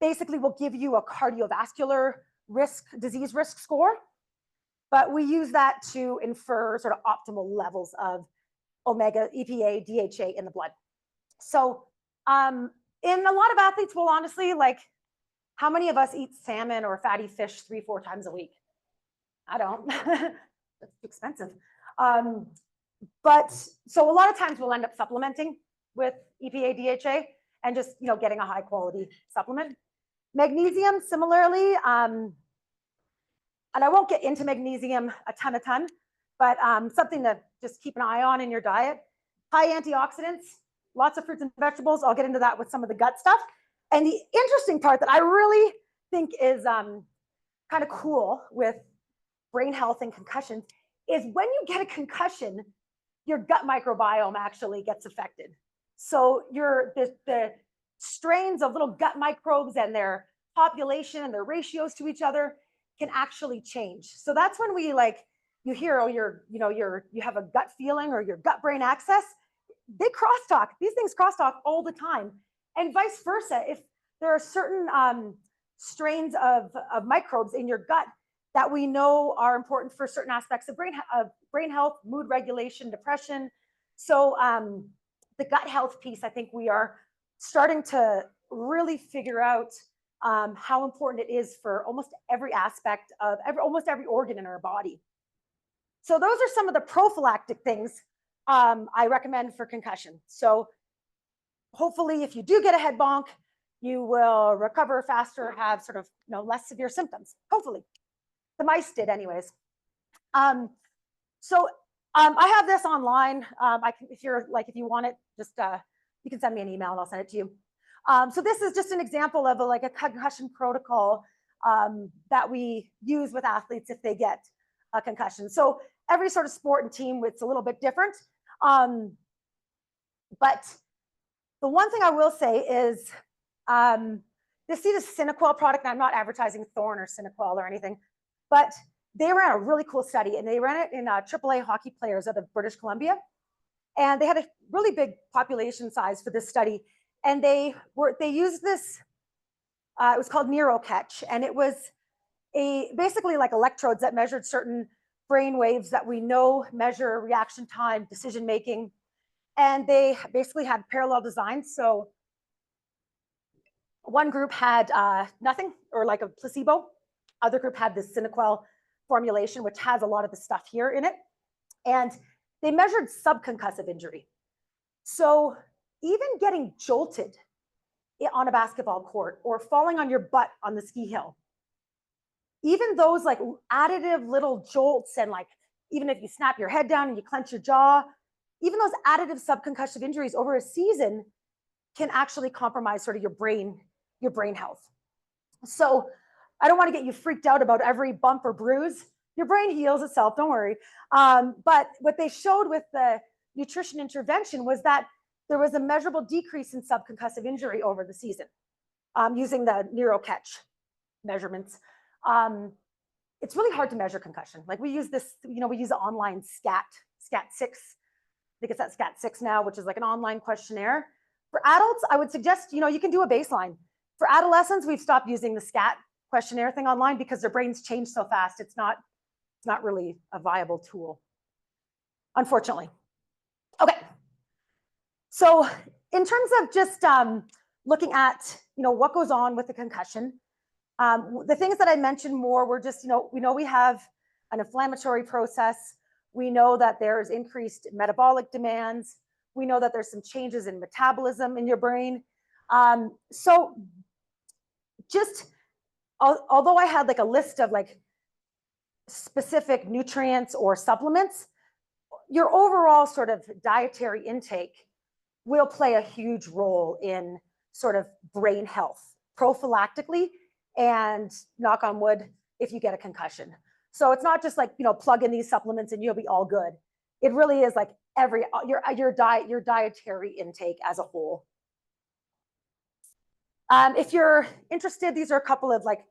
basically will give you a cardiovascular risk, disease risk score. But we use that to infer sort of optimal levels of omega, EPA, DHA in the blood. So in a lot of athletes will honestly, like, how many of us eat salmon or fatty fish 3-4 times a week? I don't. That's too expensive. But so a lot of times we'll end up supplementing with EPA, DHA and just, getting a high quality supplement. Magnesium, similarly, and I won't get into magnesium a ton, but something to just keep an eye on in your diet. High antioxidants, lots of fruits and vegetables. I'll get into that with some of the gut stuff. And the interesting part that I really think is kind of cool with brain health and concussions is when you get a concussion, your gut microbiome actually gets affected. So the strains of little gut microbes and their population and their ratios to each other can actually change. So that's when we you hear, oh, you have a gut feeling or your gut brain axis. They crosstalk. These things crosstalk all the time. And vice versa. If there are certain strains of microbes in your gut that we know are important for certain aspects of brain health, mood regulation, depression. So the gut health piece, I think we are starting to really figure out how important it is for almost every aspect of almost every organ in our body. So those are some of the prophylactic things I recommend for concussion. So hopefully if you do get a head bonk, you will recover faster, have sort of less severe symptoms, hopefully. The mice did anyways. So I have this online. If you want it, just you can send me an email and I'll send it to you. So this is just an example of a concussion protocol that we use with athletes if they get a concussion. So every sort of sport and team, it's a little bit different. But the one thing I will say is, you see the Cinequil product, and I'm not advertising Thorne or Cinequil or anything, but they ran a really cool study, and they ran it in AAA hockey players out of British Columbia. And they had a really big population size for this study. And they used this, it was called NeuroCatch, and it was basically like electrodes that measured certain brain waves that we know measure reaction time, decision making. And they basically had parallel designs. So one group had nothing, or like a placebo. Other group had this Cinequil formulation, which has a lot of the stuff here in it. And they measured subconcussive injury. So even getting jolted on a basketball court or falling on your butt on the ski hill, even those like additive little jolts, and like even if you snap your head down and you clench your jaw, even those additive subconcussive injuries over a season can actually compromise sort of your brain health. So I don't want to get you freaked out about every bump or bruise. Your brain heals itself, don't worry. But what they showed with the nutrition intervention was that there was a measurable decrease in subconcussive injury over the season using the NeuroCatch measurements. It's really hard to measure concussion. Like we use this, we use the online SCAT6. I think it's at SCAT6 now, which is like an online questionnaire. For adults, I would suggest, you can do a baseline. For adolescents, we've stopped using the SCAT questionnaire thing online because their brains change so fast. It's not really a viable tool, unfortunately. Okay. So in terms of just looking at, what goes on with the concussion, the things that I mentioned more were just, we know we have an inflammatory process. We know that there's increased metabolic demands. We know that there's some changes in metabolism in your brain. So just, although I had like a list of like specific nutrients or supplements, your overall sort of dietary intake will play a huge role in sort of brain health prophylactically, and knock on wood, if you get a concussion. So it's not just like, plug in these supplements and you'll be all good. It really is like your dietary intake as a whole. If you're interested, these are a couple of like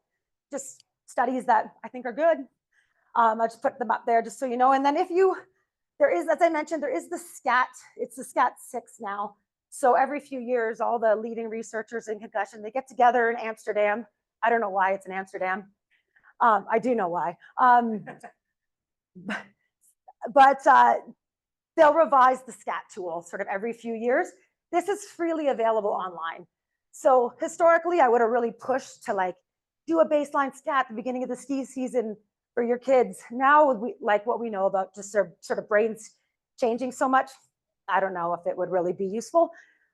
just studies that I think are good. I'll just put them up there just so you know. And then there is, as I mentioned, there is the SCAT. It's the SCAT6 now. So every few years, all the leading researchers in concussion, they get together in Amsterdam. I don't know why it's in Amsterdam. I do know why. But they'll revise the SCAT tool sort of every few years. This is freely available online. So historically, I would have really pushed to like do a baseline SCAT at the beginning of the ski season for your kids. Now, like what we know about just sort of brains changing so much, I don't know if it would really be useful.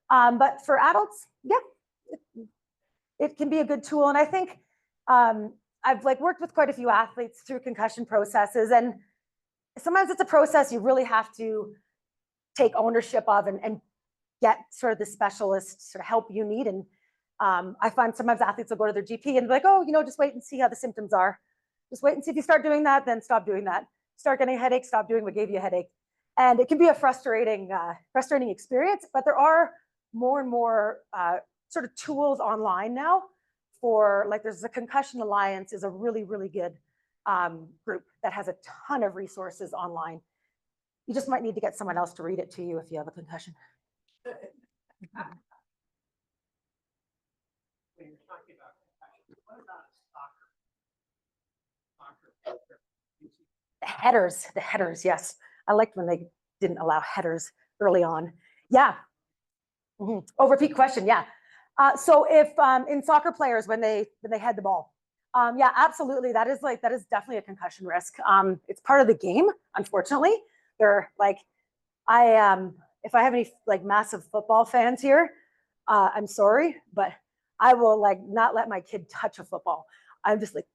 But for adults, yeah, it can be a good tool. And I think I've like worked with quite a few athletes through concussion processes, and sometimes it's a process you really have to take ownership of and get sort of the specialist sort of help you need. And I find sometimes athletes will go to their GP and be like, oh, just wait and see how the symptoms are. Just wait and see. If you start doing that, then stop doing that. Start getting a headache, stop doing what gave you a headache. And it can be a frustrating experience, but there are more and more sort of tools online now for, like, there's the Concussion Alliance is a really, really good group that has a ton of resources online. You just might need to get someone else to read it to you if you have a concussion. When you're talking about concussion, what about soccer? Headers, the headers, yes. I liked when they didn't allow headers early on. Yeah. Oh, repeat question, yeah. So if in soccer players, when they head the ball, yeah, absolutely. That is definitely a concussion risk. It's part of the game, unfortunately. They're like, if I have any like massive football fans here, I'm sorry, but I will like not let my kid touch a football. I'm just like,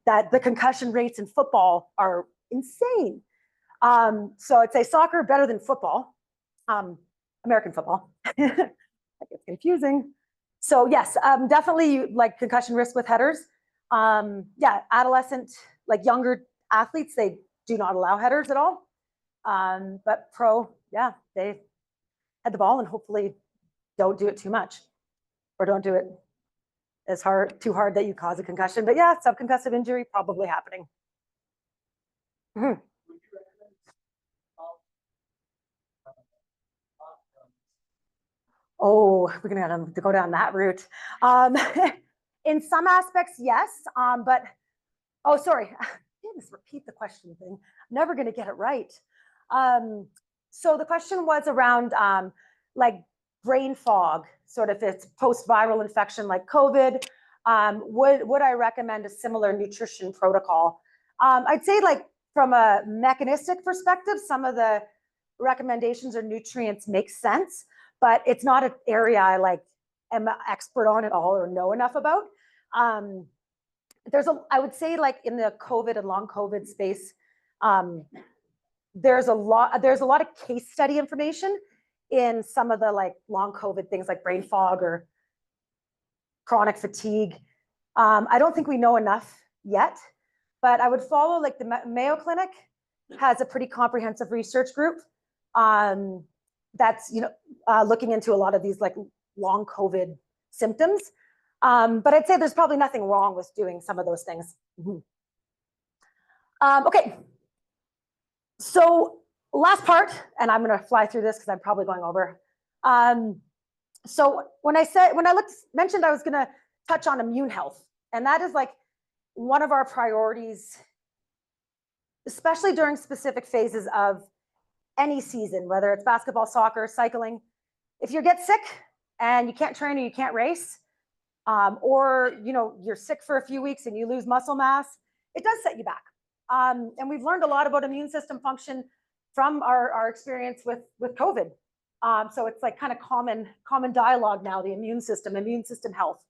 that the concussion rates in football are insane. So I'd say soccer better than football, American football. That gets confusing. So yes, definitely like concussion risk with headers. Yeah, adolescent, like younger athletes, they do not allow headers at all. But pro, yeah, they head the ball and hopefully don't do it too much or don't do it too hard that you cause a concussion. But yeah, subconcussive injury probably happening. Mm-hmm. Oh, we're gonna go down that route. In some aspects, yes, but oh, sorry, I didn't repeat the question thing. I'm never gonna get it right. So the question was around like brain fog, sort of if it's post-viral infection like COVID. Would I recommend a similar nutrition protocol? I'd say like from a mechanistic perspective, some of the recommendations or nutrients make sense, but it's not an area I like am an expert on at all or know enough about. I would say like in the COVID and long COVID space, there's a lot of case study information in some of the like long COVID things like brain fog or chronic fatigue. I don't think we know enough yet, but I would follow like the Mayo Clinic has a pretty comprehensive research group that's looking into a lot of these like long COVID symptoms. But I'd say there's probably nothing wrong with doing some of those things. Okay, so last part, and I'm going to fly through this because I'm probably going over. So when I mentioned I was going to touch on immune health, and that is like one of our priorities, especially during specific phases of any season, whether it's basketball, soccer, cycling. If you get sick and you can't train or you can't race, or you're sick for a few weeks and you lose muscle mass, it does set you back. And we've learned a lot about immune system function from our experience with COVID. So it's like kind of common dialogue now, the immune system health.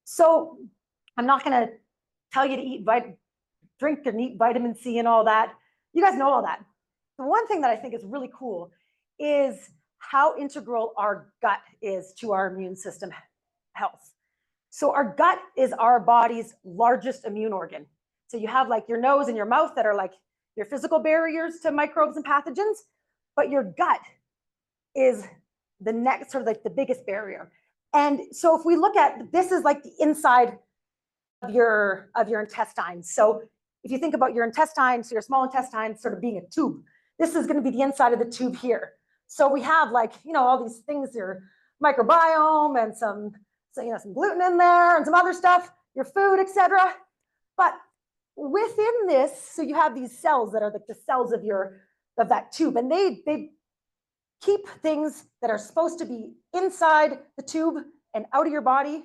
So I'm not going to tell you to drink and eat vitamin C and all that. You guys know all that. The one thing that I think is really cool is how integral our gut is to our immune system health. So our gut is our body's largest immune organ. So you have like your nose and your mouth that are like your physical barriers to microbes and pathogens, but your gut is the next, sort of like the biggest barrier. And so if we look at, this is like the inside of your intestines. So if you think about your intestines, your small intestines sort of being a tube, this is going to be the inside of the tube here. So we have like, all these things, your microbiome and some gluten in there and some other stuff, your food, etc. But within this, so you have these cells that are like the cells of that tube, and they keep things that are supposed to be inside the tube and out of your body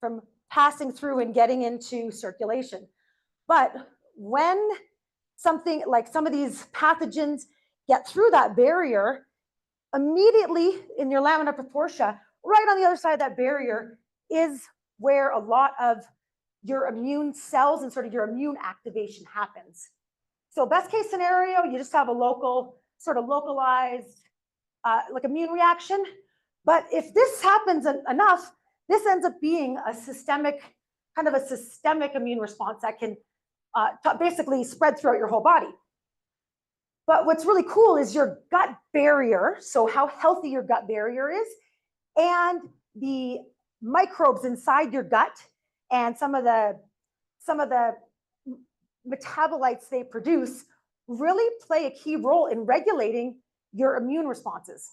from passing through and getting into circulation. But when something like some of these pathogens get through that barrier, immediately in your lamina propria, right on the other side of that barrier is where a lot of your immune cells and sort of your immune activation happens. So best case scenario, you just have a localized like immune reaction. But if this happens enough, this ends up being a systemic immune response that can basically spread throughout your whole body. But what's really cool is your gut barrier, so how healthy your gut barrier is, and the microbes inside your gut and some of the metabolites they produce really play a key role in regulating your immune responses.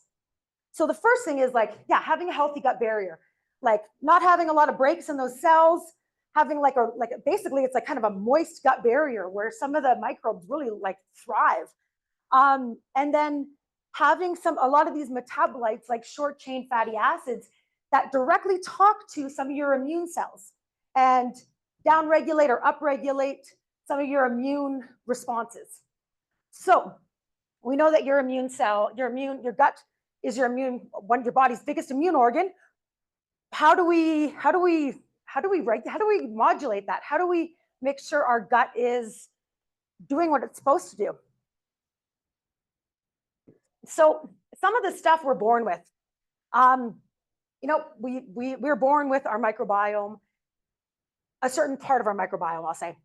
So the first thing is like, yeah, having a healthy gut barrier, like not having a lot of breaks in those cells, having basically it's like kind of a moist gut barrier where some of the microbes really like thrive. And then having a lot of these metabolites like short chain fatty acids that directly talk to some of your immune cells and downregulate or upregulate some of your immune responses. So we know that your gut is your body's biggest immune organ. How do we modulate that? How do we make sure our gut is doing what it's supposed to do? So some of the stuff we're born with, we're born with our microbiome, a certain part of our microbiome, I'll say.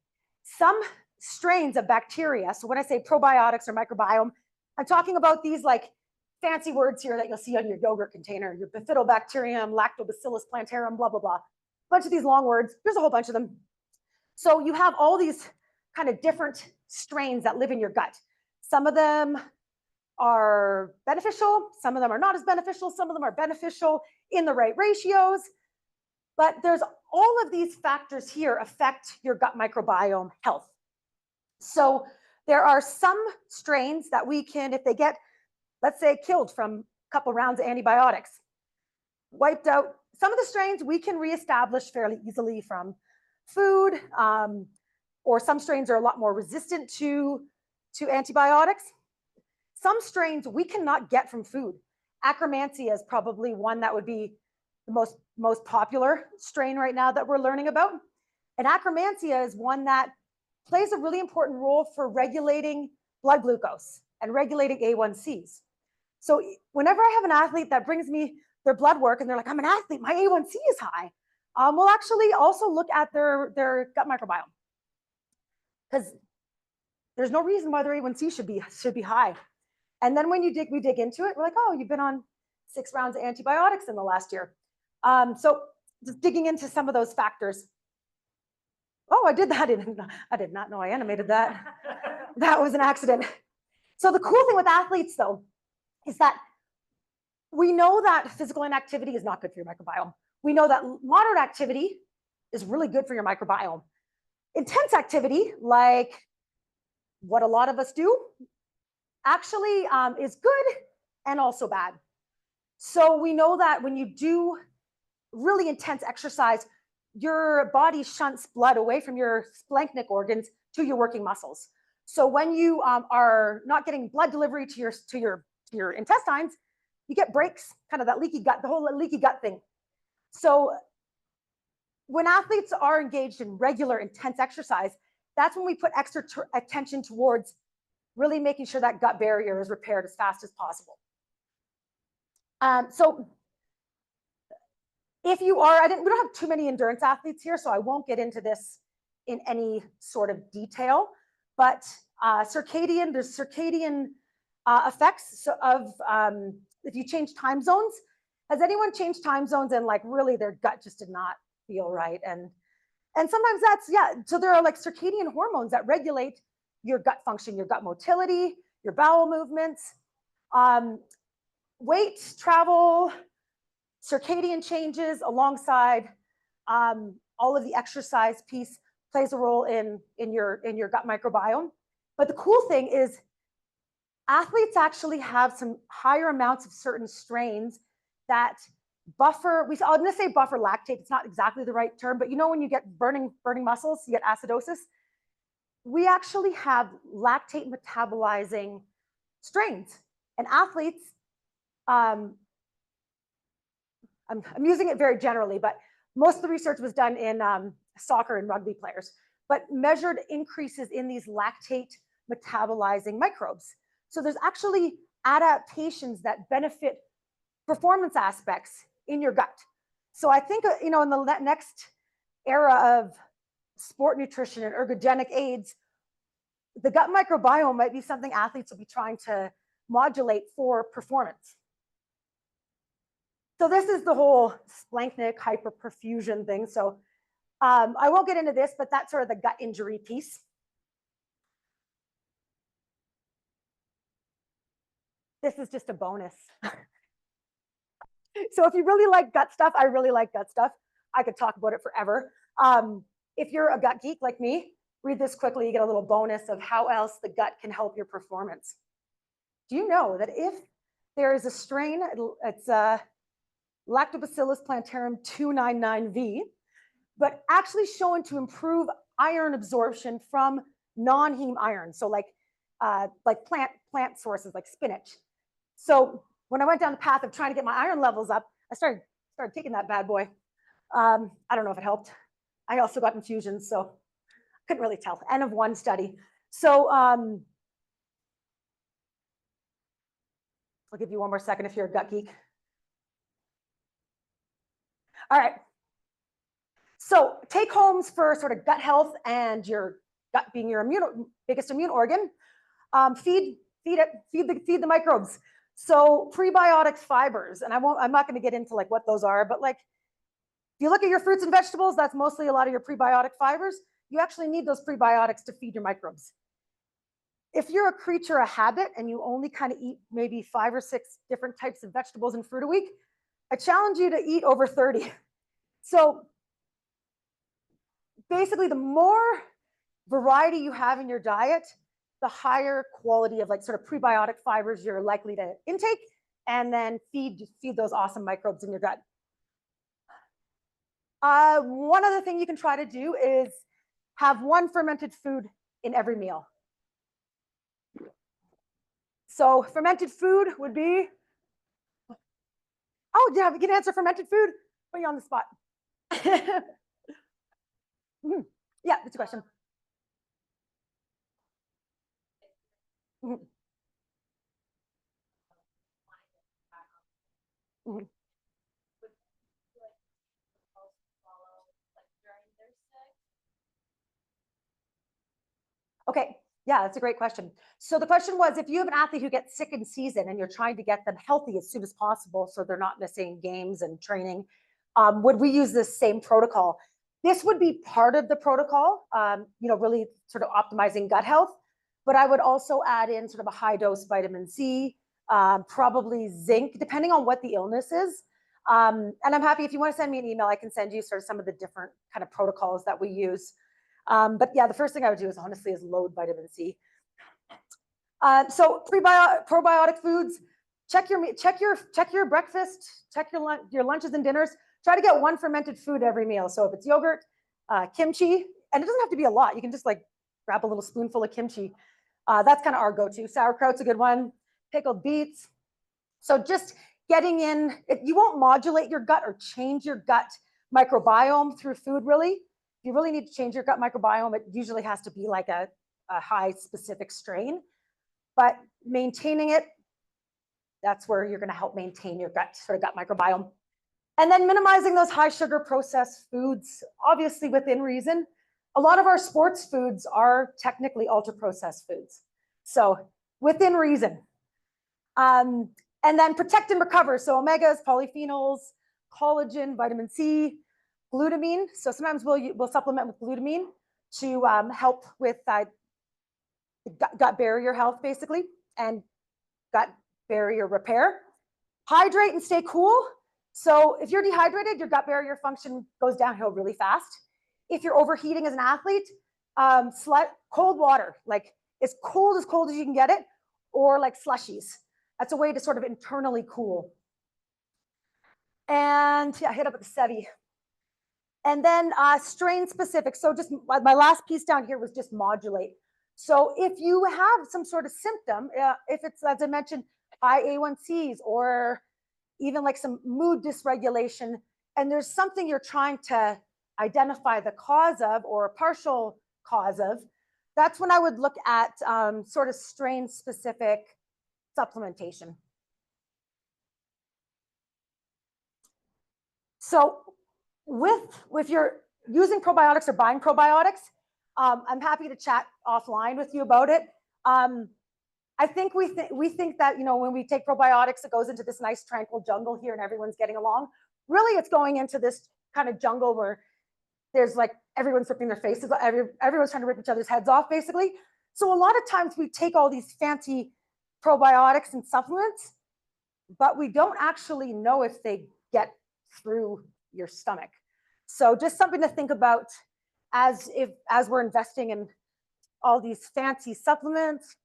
Some strains of bacteria, so when I say probiotics or microbiome, I'm talking about these like fancy words here that you'll see on your yogurt container, your bifidobacterium, lactobacillus plantarum, blah, blah, blah. A bunch of these long words, there's a whole bunch of them. So you have all these kind of different strains that live in your gut. Some of them are beneficial, some of them are not as beneficial, some of them are beneficial in the right ratios, but there's all of these factors here affect your gut microbiome health. So there are some strains that we can, if they get, let's say, killed from a couple rounds of antibiotics, wiped out, some of the strains we can reestablish fairly easily from food, or some strains are a lot more resistant to antibiotics. Some strains we cannot get from food. Akkermansia is probably one that would be the most popular strain right now that we're learning about. And Akkermansia is one that plays a really important role for regulating blood glucose and regulating A1Cs. So whenever I have an athlete that brings me their blood work and they're like, I'm an athlete, my A1C is high, we'll actually also look at their gut microbiome, because there's no reason why their A1C should be high. And then when we dig into it, we're like, oh, you've been on 6 rounds of antibiotics in the last year. So just digging into some of those factors. Oh, I did that. I did not know I animated that. That was an accident. So the cool thing with athletes, though, is that we know that physical inactivity is not good for your microbiome. We know that moderate activity is really good for your microbiome. Intense activity, like what a lot of us do, actually is good and also bad. So we know that when you do really intense exercise, your body shunts blood away from your splanchnic organs to your working muscles. So when you are not getting blood delivery to your intestines, you get breaks, kind of that leaky gut, the whole leaky gut thing. So when athletes are engaged in regular intense exercise, that's when we put extra attention towards really making sure that gut barrier is repaired as fast as possible. So if you are, we don't have too many endurance athletes here, so I won't get into this in any sort of detail, but there's circadian effects of if you change time zones. Has anyone changed time zones and like really their gut just did not feel right? And sometimes that's, yeah, so there are like circadian hormones that regulate your gut function, your gut motility, your bowel movements, weight, travel, circadian changes alongside all of the exercise piece plays a role in your gut microbiome. But the cool thing is athletes actually have some higher amounts of certain strains that buffer, I'm going to say buffer lactate, it's not exactly the right term, but you know when you get burning muscles, you get acidosis? We actually have lactate metabolizing strains. And athletes, I'm using it very generally, but most of the research was done in soccer and rugby players, but measured increases in these lactate metabolizing microbes. So there's actually adaptations that benefit performance aspects in your gut. So I think, in the next era of sport nutrition and ergogenic aids, the gut microbiome might be something athletes will be trying to modulate for performance. So this is the whole splanchnic hyperperfusion thing. So I won't get into this, but that's sort of the gut injury piece. This is just a bonus. So if you really like gut stuff, I really like gut stuff. I could talk about it forever. if you're a gut geek like me, read this quickly, you get a little bonus of how else the gut can help your performance. Do you know that if there is a strain, it's Lactobacillus plantarum 299V, but actually shown to improve iron absorption from non-heme iron, so like plant sources like spinach. So when I went down the path of trying to get my iron levels up, I started taking that bad boy. I don't know if it helped. I also got infusions, so couldn't really tell. N of 1 study. So I'll give you one more second if you're a gut geek. All right. So take homes for sort of gut health and your gut being your biggest immune organ. Feed the microbes. So prebiotic fibers, and I'm not going to get into like what those are, but like if you look at your fruits and vegetables, that's mostly a lot of your prebiotic fibers. You actually need those prebiotics to feed your microbes. If you're a creature of habit and you only kind of eat maybe 5 or 6 different types of vegetables and fruit a week, I challenge you to eat over 30. So basically, the more variety you have in your diet, the higher quality of like sort of prebiotic fibers you're likely to intake, and then feed those awesome microbes in your gut. One other thing you can try to do is have one fermented food in every meal. So fermented food would be, oh yeah, we can answer fermented food. Put you on the spot. Yeah, that's a question. Mm-hmm. Mm-hmm. Okay, yeah, that's a great question. So the question was, if you have an athlete who gets sick in season and you're trying to get them healthy as soon as possible so they're not missing games and training, would we use this same protocol? This would be part of the protocol, really sort of optimizing gut health, but I would also add in sort of a high dose vitamin C, probably zinc, depending on what the illness is. And I'm happy if you want to send me an email, I can send you sort of some of the different kind of protocols that we use. But yeah, the first thing I would do is honestly load vitamin C. So probiotic foods, check your breakfast, check your lunches and dinners. Try to get one fermented food every meal. So if it's yogurt, kimchi, and it doesn't have to be a lot. You can just like grab a little spoonful of kimchi. That's kind of our go-to. Sauerkraut's a good one. Pickled beets. So just getting in, you won't modulate your gut or change your gut microbiome through food, really. If you really need to change your gut microbiome, it usually has to be like a high specific strain. But maintaining it, that's where you're going to help maintain your gut microbiome. And then minimizing those high sugar processed foods, obviously within reason. A lot of our sports foods are technically ultra processed foods. So within reason. And then protect and recover. So omegas, polyphenols, collagen, vitamin C, glutamine. So sometimes we'll supplement with glutamine to help with gut barrier health, basically, and gut barrier repair. Hydrate and stay cool. So if you're dehydrated, your gut barrier function goes downhill really fast. If you're overheating as an athlete, cold water, like as cold as you can get it, or like slushies. That's a way to sort of internally cool. And yeah, hit up with the Sevi. And then strain specific. So just my last piece down here was just modulate. So if you have some sort of symptom, if it's, as I mentioned, high A1Cs or even like some mood dysregulation, and there's something you're trying to identify the cause of or a partial cause of, that's when I would look at sort of strain specific supplementation. So if you're using probiotics or buying probiotics, I'm happy to chat offline with you about it. I think we think that, when we take probiotics, it goes into this nice tranquil jungle here and everyone's getting along. Really, it's going into this kind of jungle where there's like everyone's ripping their faces, everyone's trying to rip each other's heads off, basically. So a lot of times we take all these fancy probiotics and supplements, but we don't actually know if they get through your stomach. So just something to think about. as we're investing in all these fancy supplements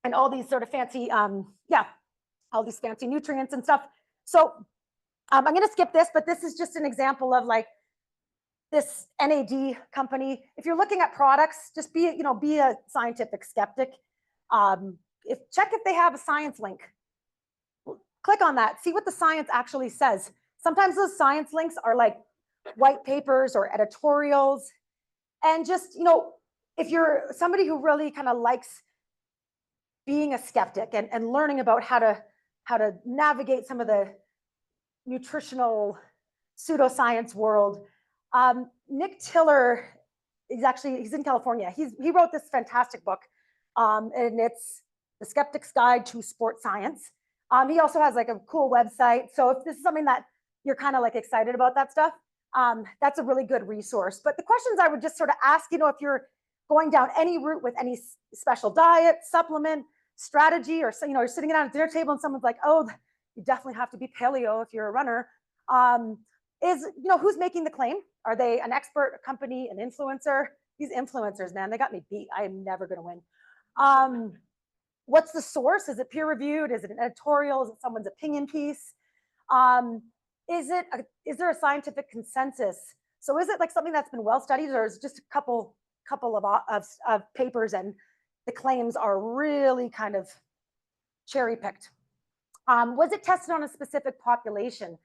and all these sort of fancy, all these fancy nutrients and stuff. So I'm going to skip this, but this is just an example of like this NAD company. If you're looking at products, just be a scientific skeptic. Check if they have a science link. Click on that, see what the science actually says. Sometimes those science links are like white papers or editorials. And just, if you're somebody who really kind of likes being a skeptic and learning about how to navigate some of the nutritional pseudoscience world, Nick Tiller he's in California. He wrote this fantastic book, and it's The Skeptic's Guide to Sports Science. He also has like a cool website. So if this is something that you're kind of like excited about that stuff, that's a really good resource. But the questions I would just sort of ask, if you're going down any route with any special diet, supplement, strategy, or you're sitting down at a dinner table and someone's like, oh, you definitely have to be paleo if you're a runner, who's making the claim? Are they an expert, a company, an influencer? These influencers, man, they got me beat. I am never going to win. What's the source? Is it peer reviewed? Is it an editorial? Is it someone's opinion piece? Is there a scientific consensus? So is it like something that's been well studied, or is it just a couple of papers and the claims are really kind of cherry picked? Was it tested on a specific population?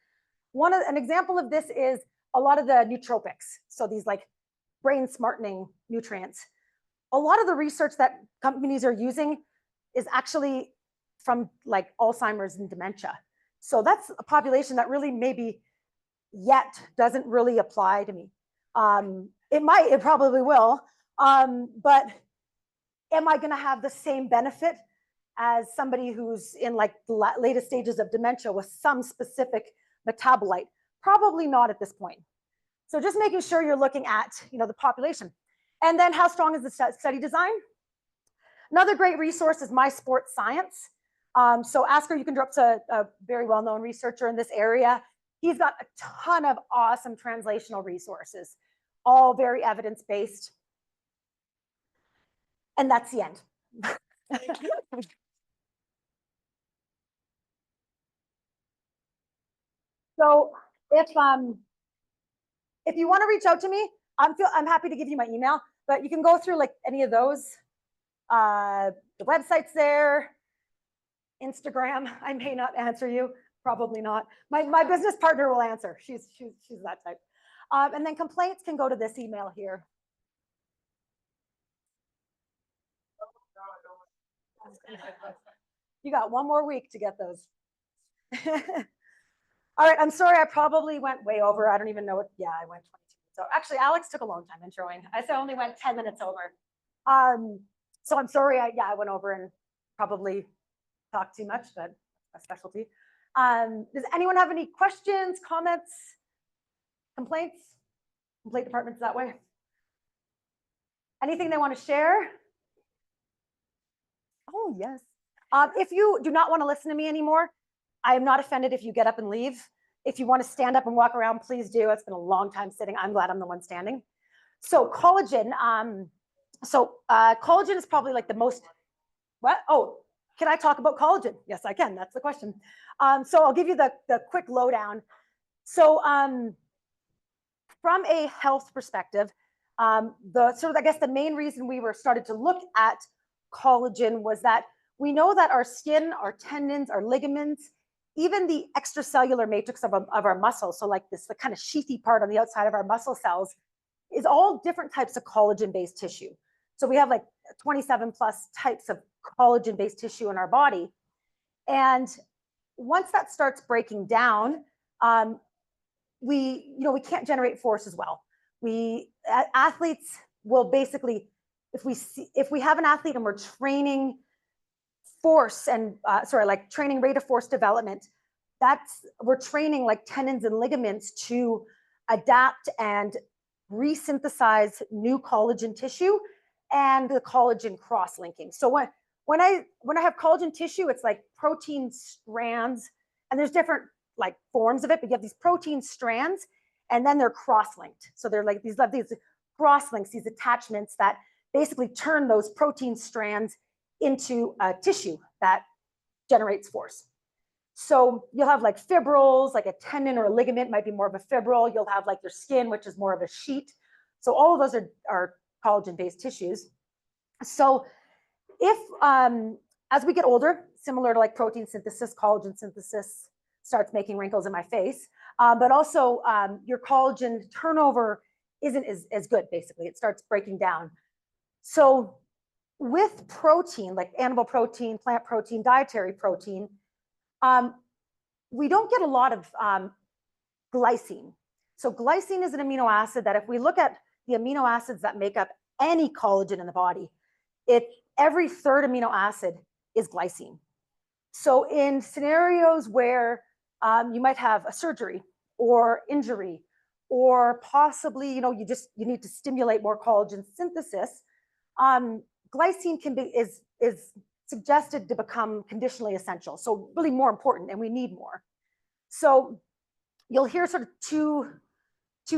An example of this is a lot of the nootropics. So these like brain smartening nutrients. A lot of the research that companies are using is actually from like Alzheimer's and dementia. So that's a population that really maybe yet doesn't really apply to me. It probably will, but am I going to have the same benefit as somebody who's in like the latest stages of dementia with some specific metabolite? Probably not at this point. So just making sure you're looking at, the population. And then how strong is the study design? Another great resource is My Sports Science. So Asker, you can drop to a very well-known researcher in this area. He's got a ton of awesome translational resources, all very evidence-based. And that's the end. So if you want to reach out to me, I'm happy to give you my email, but you can go through like any of those. The website's there, Instagram. I may not answer you, probably not. My business partner will answer. She's that type. And then complaints can go to this email here. You got one more week to get those. All right, I'm sorry, I probably went way over. I don't even know what, I went 22. So actually, Alex took a long time introing. I only went 10 minutes over. So I'm sorry, I went over and probably talked too much, but a specialty. Does anyone have any questions, comments, complaints? Complaint department's that way. Anything they want to share? Oh, yes. If you do not want to listen to me anymore, I am not offended if you get up and leave. If you want to stand up and walk around, please do. It's been a long time sitting. I'm glad I'm the one standing. So collagen. Collagen is probably like the most, what? Oh, can I talk about collagen? Yes, I can. That's the question. So I'll give you the quick lowdown. So from a health perspective, the main reason we were started to look at collagen was that we know that our skin, our tendons, our ligaments, even the extracellular matrix of our muscles, so like the kind of sheathy part on the outside of our muscle cells, is all different types of collagen-based tissue. So we have like 27 plus types of collagen-based tissue in our body. And once that starts breaking down, we can't generate force as well. Athletes will basically, if we have an athlete and we're training force and training rate of force development, we're training like tendons and ligaments to adapt and resynthesize new collagen tissue and the collagen cross-linking. So when I have collagen tissue, it's like protein strands, and there's different like forms of it, but you have these protein strands, and then they're cross-linked. So they're like these cross-links, these attachments that basically turn those protein strands into a tissue that generates force. So you'll have like fibrils, like a tendon or a ligament might be more of a fibril. You'll have like your skin, which is more of a sheet. So all of those are collagen-based tissues. So if, as we get older, similar to like protein synthesis, collagen synthesis starts making wrinkles in my face, but also your collagen turnover isn't as good, basically. It starts breaking down. So with protein, like animal protein, plant protein, dietary protein, we don't get a lot of glycine. So glycine is an amino acid that if we look at the amino acids that make up any collagen in the body, every third amino acid is glycine. So in scenarios where you might have a surgery or injury, or possibly, you need to stimulate more collagen synthesis, glycine is suggested to become conditionally essential. So really more important, and we need more. So you'll hear sort of two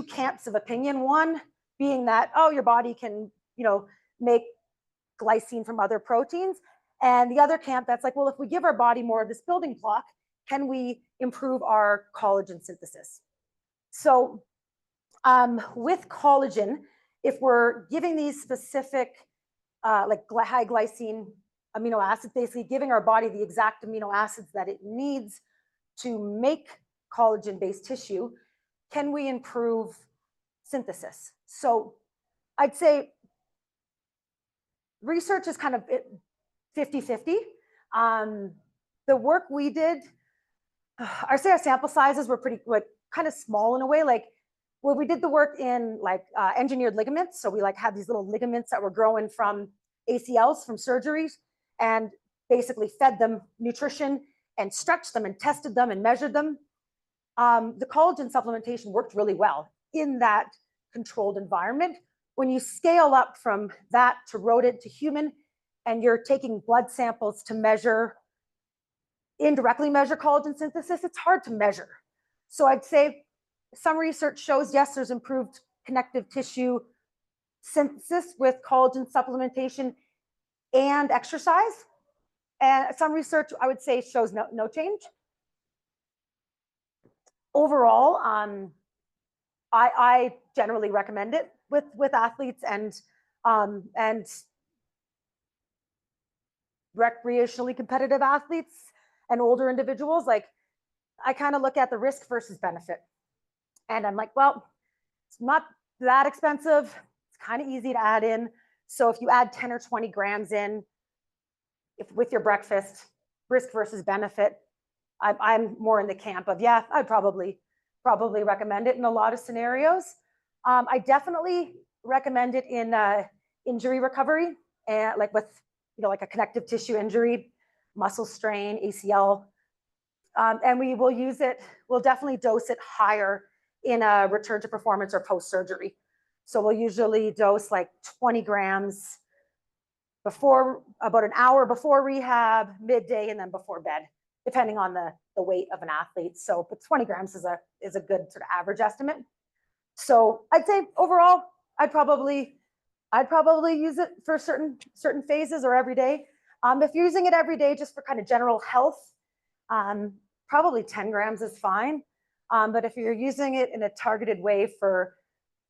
camps of opinion. One being that, oh, your body can, make glycine from other proteins. And the other camp that's like, well, if we give our body more of this building block, can we improve our collagen synthesis? So with collagen, if we're giving these specific like high glycine amino acids, basically giving our body the exact amino acids that it needs to make collagen-based tissue, can we improve synthesis? So I'd say research is kind of 50-50. The work we did, our sample sizes were pretty kind of small in a way. Like, well, we did the work in like engineered ligaments. So we like had these little ligaments that were growing from ACLs from surgeries, and basically fed them nutrition and stretched them and tested them and measured them. The collagen supplementation worked really well in that controlled environment. When you scale up from that to rodent to human, and you're taking blood samples to indirectly measure collagen synthesis, it's hard to measure. So I'd say some research shows, yes, there's improved connective tissue synthesis with collagen supplementation and exercise. And some research, I would say, shows no change. Overall, I generally recommend it with athletes and recreationally competitive athletes and older individuals. Like, I kind of look at the risk versus benefit. And I'm like, well, it's not that expensive. It's kind of easy to add in. So if you add 10 or 20 grams in, with your breakfast, risk versus benefit, I'm more in the camp of, yeah, I'd probably recommend it in a lot of scenarios. I definitely recommend it in injury recovery, and like with, like a connective tissue injury, muscle strain, ACL. And we will use it, we'll definitely dose it higher in a return to performance or post-surgery. So we'll usually dose like 20 grams before, about an hour before rehab, midday, and then before bed, depending on the weight of an athlete. So, but 20 grams is a good sort of average estimate. So I'd say overall, I'd probably use it for certain phases or every day. If you're using it every day just for kind of general health, probably 10 grams is fine. But if you're using it in a targeted way for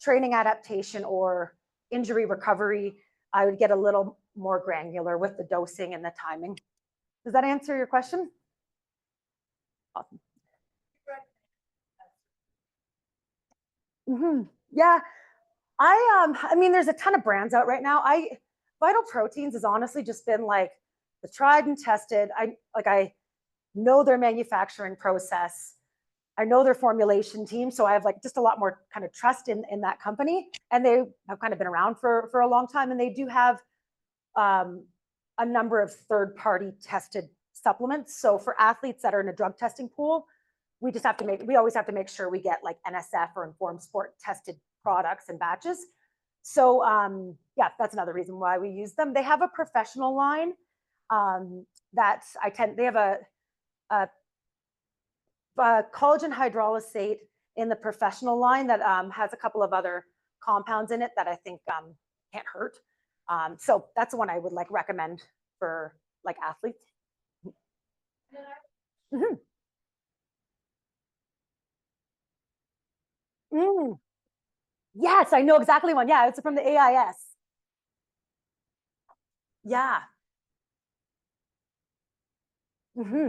training adaptation or injury recovery, I would get a little more granular with the dosing and the timing. Does that answer your question? Awesome. Yeah, I mean, there's a ton of brands out right now. Vital Proteins has honestly just been like the tried and tested. I know their manufacturing process. I know their formulation team, so I have like just a lot more kind of trust in that company, and they have kind of been around for a long time, and they do have a number of third-party tested supplements. So for athletes that are in a drug testing pool, we always have to make sure we get like NSF or Informed Sport tested products and batches. So yeah, that's another reason why we use them. They have a professional line they have a collagen hydrolysate in the professional line that has a couple of other compounds in it that I think can't hurt. So that's the one I would like recommend for like athletes. Mm-hmm. Mm. Yes, I know exactly one. Yeah, it's from the AIS. Yeah. Mm-hmm.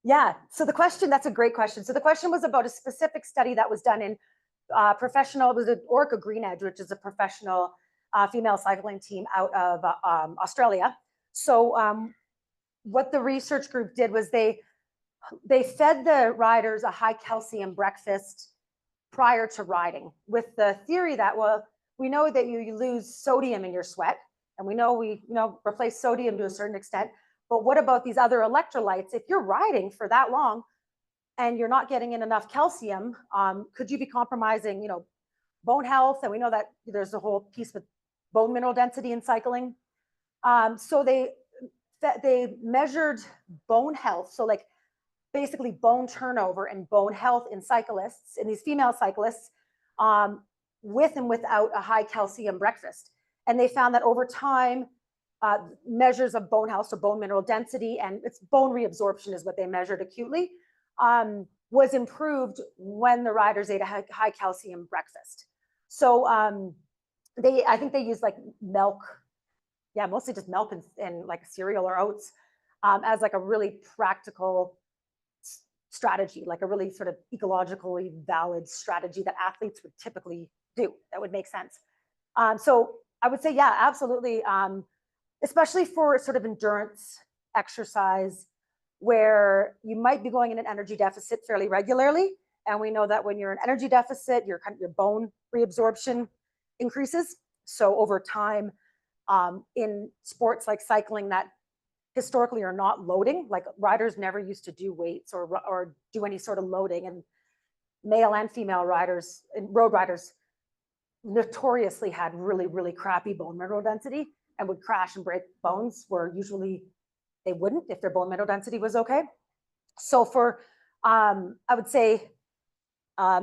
Yeah. So the question, that's a great question. So the question was about a specific study that was done in professional, it was an Orca Green Edge, which is a professional female cycling team out of Australia. So what the research group did was they fed the riders a high calcium breakfast prior to riding, with the theory that, well, we know that you lose sodium in your sweat, and we know we replace sodium to a certain extent. But what about these other electrolytes? If you're riding for that long and you're not getting in enough calcium, could you be compromising, bone health? And we know that there's a whole piece with bone mineral density in cycling. So they measured bone health. So like basically bone turnover and bone health in cyclists, in these female cyclists, with and without a high calcium breakfast. And they found that over time, measures of bone health, so bone mineral density, and it's bone reabsorption is what they measured acutely, was improved when the riders ate a high calcium breakfast. So I think they used like milk, yeah, mostly just milk and like cereal or oats, as like a really practical strategy, like a really sort of ecologically valid strategy that athletes would typically do. That would make sense. So I would say, yeah, absolutely. Especially for sort of endurance exercise where you might be going in an energy deficit fairly regularly. And we know that when you're in energy deficit, your bone reabsorption increases. So over time, in sports like cycling that historically are not loading, like riders never used to do weights or do any sort of loading, and male and female riders and road riders notoriously had really, really crappy bone mineral density and would crash and break bones, where usually they wouldn't if their bone mineral density was okay. So for I would say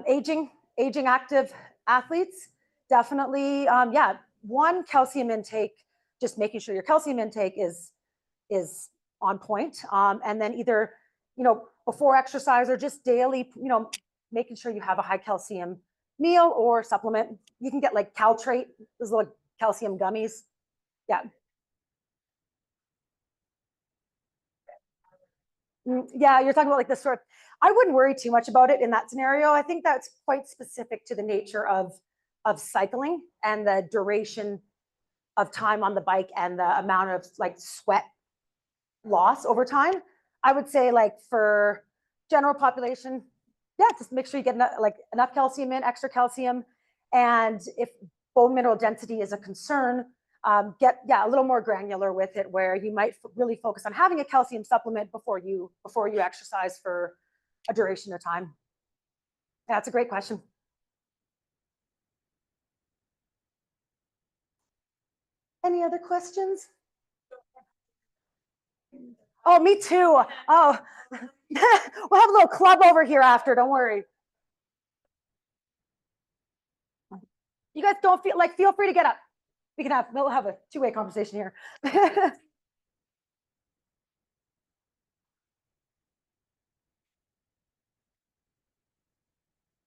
aging active athletes, definitely, yeah, one, calcium intake, just making sure your calcium intake is on point, and then either before exercise or just daily, making sure you have a high calcium meal or supplement. You can get like Caltrate, those like calcium gummies. Yeah. Yeah, you're talking about like this sort. I wouldn't worry too much about it in that scenario. I think that's quite specific to the nature of cycling and the duration of time on the bike and the amount of like sweat loss over time. I would say like for general population, yeah, just make sure you get enough calcium in, extra calcium. And if bone mineral density is a concern, get a little more granular with it, where you might really focus on having a calcium supplement before you exercise for a duration of time. Yeah, that's a great question. Any other questions? Oh, me too. Oh, we'll have a little club over here after. Don't worry. You guys don't feel free to get up. We'll have a two-way conversation here.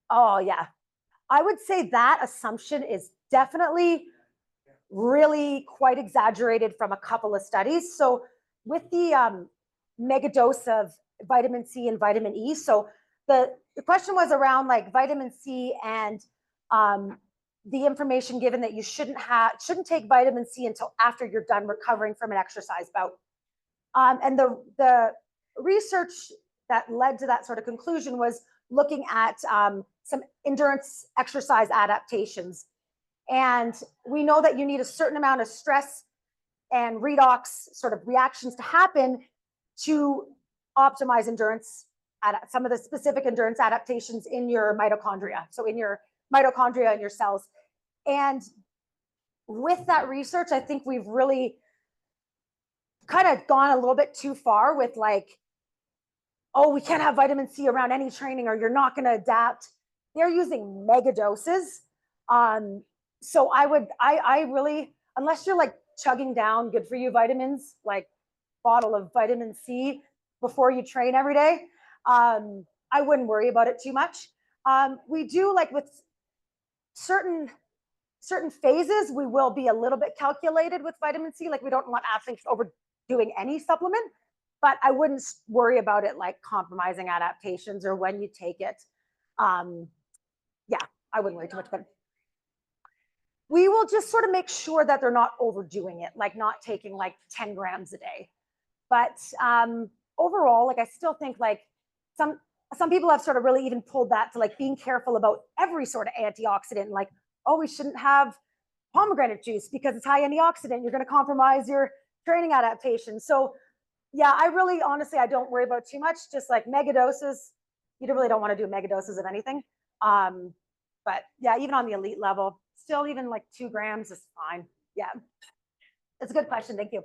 Oh yeah. I would say that assumption is definitely really quite exaggerated from a couple of studies. So with the mega dose of vitamin C and vitamin E, so the question was around like vitamin C and the information given that you shouldn't take vitamin C until after you're done recovering from an exercise bout. And the research that led to that sort of conclusion was looking at some endurance exercise adaptations. And we know that you need a certain amount of stress and redox sort of reactions to happen to optimize endurance, some of the specific endurance adaptations in your mitochondria. So in your mitochondria and your cells. And with that research, I think we've really kind of gone a little bit too far with like, oh, we can't have vitamin C around any training or you're not going to adapt. They're using mega doses. So I really, unless you're like chugging down good for you vitamins, like bottle of vitamin C before you train every day, I wouldn't worry about it too much. We do like with certain phases, we will be a little bit calculated with vitamin C. Like we don't want athletes overdoing any supplement, but I wouldn't worry about it like compromising adaptations or when you take it. Yeah, I wouldn't worry too much about it. We will just sort of make sure that they're not overdoing it, like not taking like 10 grams a day. But overall, like I still think like some people have sort of really even pulled that to like being careful about every sort of antioxidant, like, oh, we shouldn't have pomegranate juice because it's high antioxidant. You're going to compromise your training adaptation. So yeah, I really, honestly, I don't worry about too much. Just like mega doses, you really don't want to do mega doses of anything. But yeah, even on the elite level, still even like 2 grams is fine. Yeah, it's a good question. Thank you.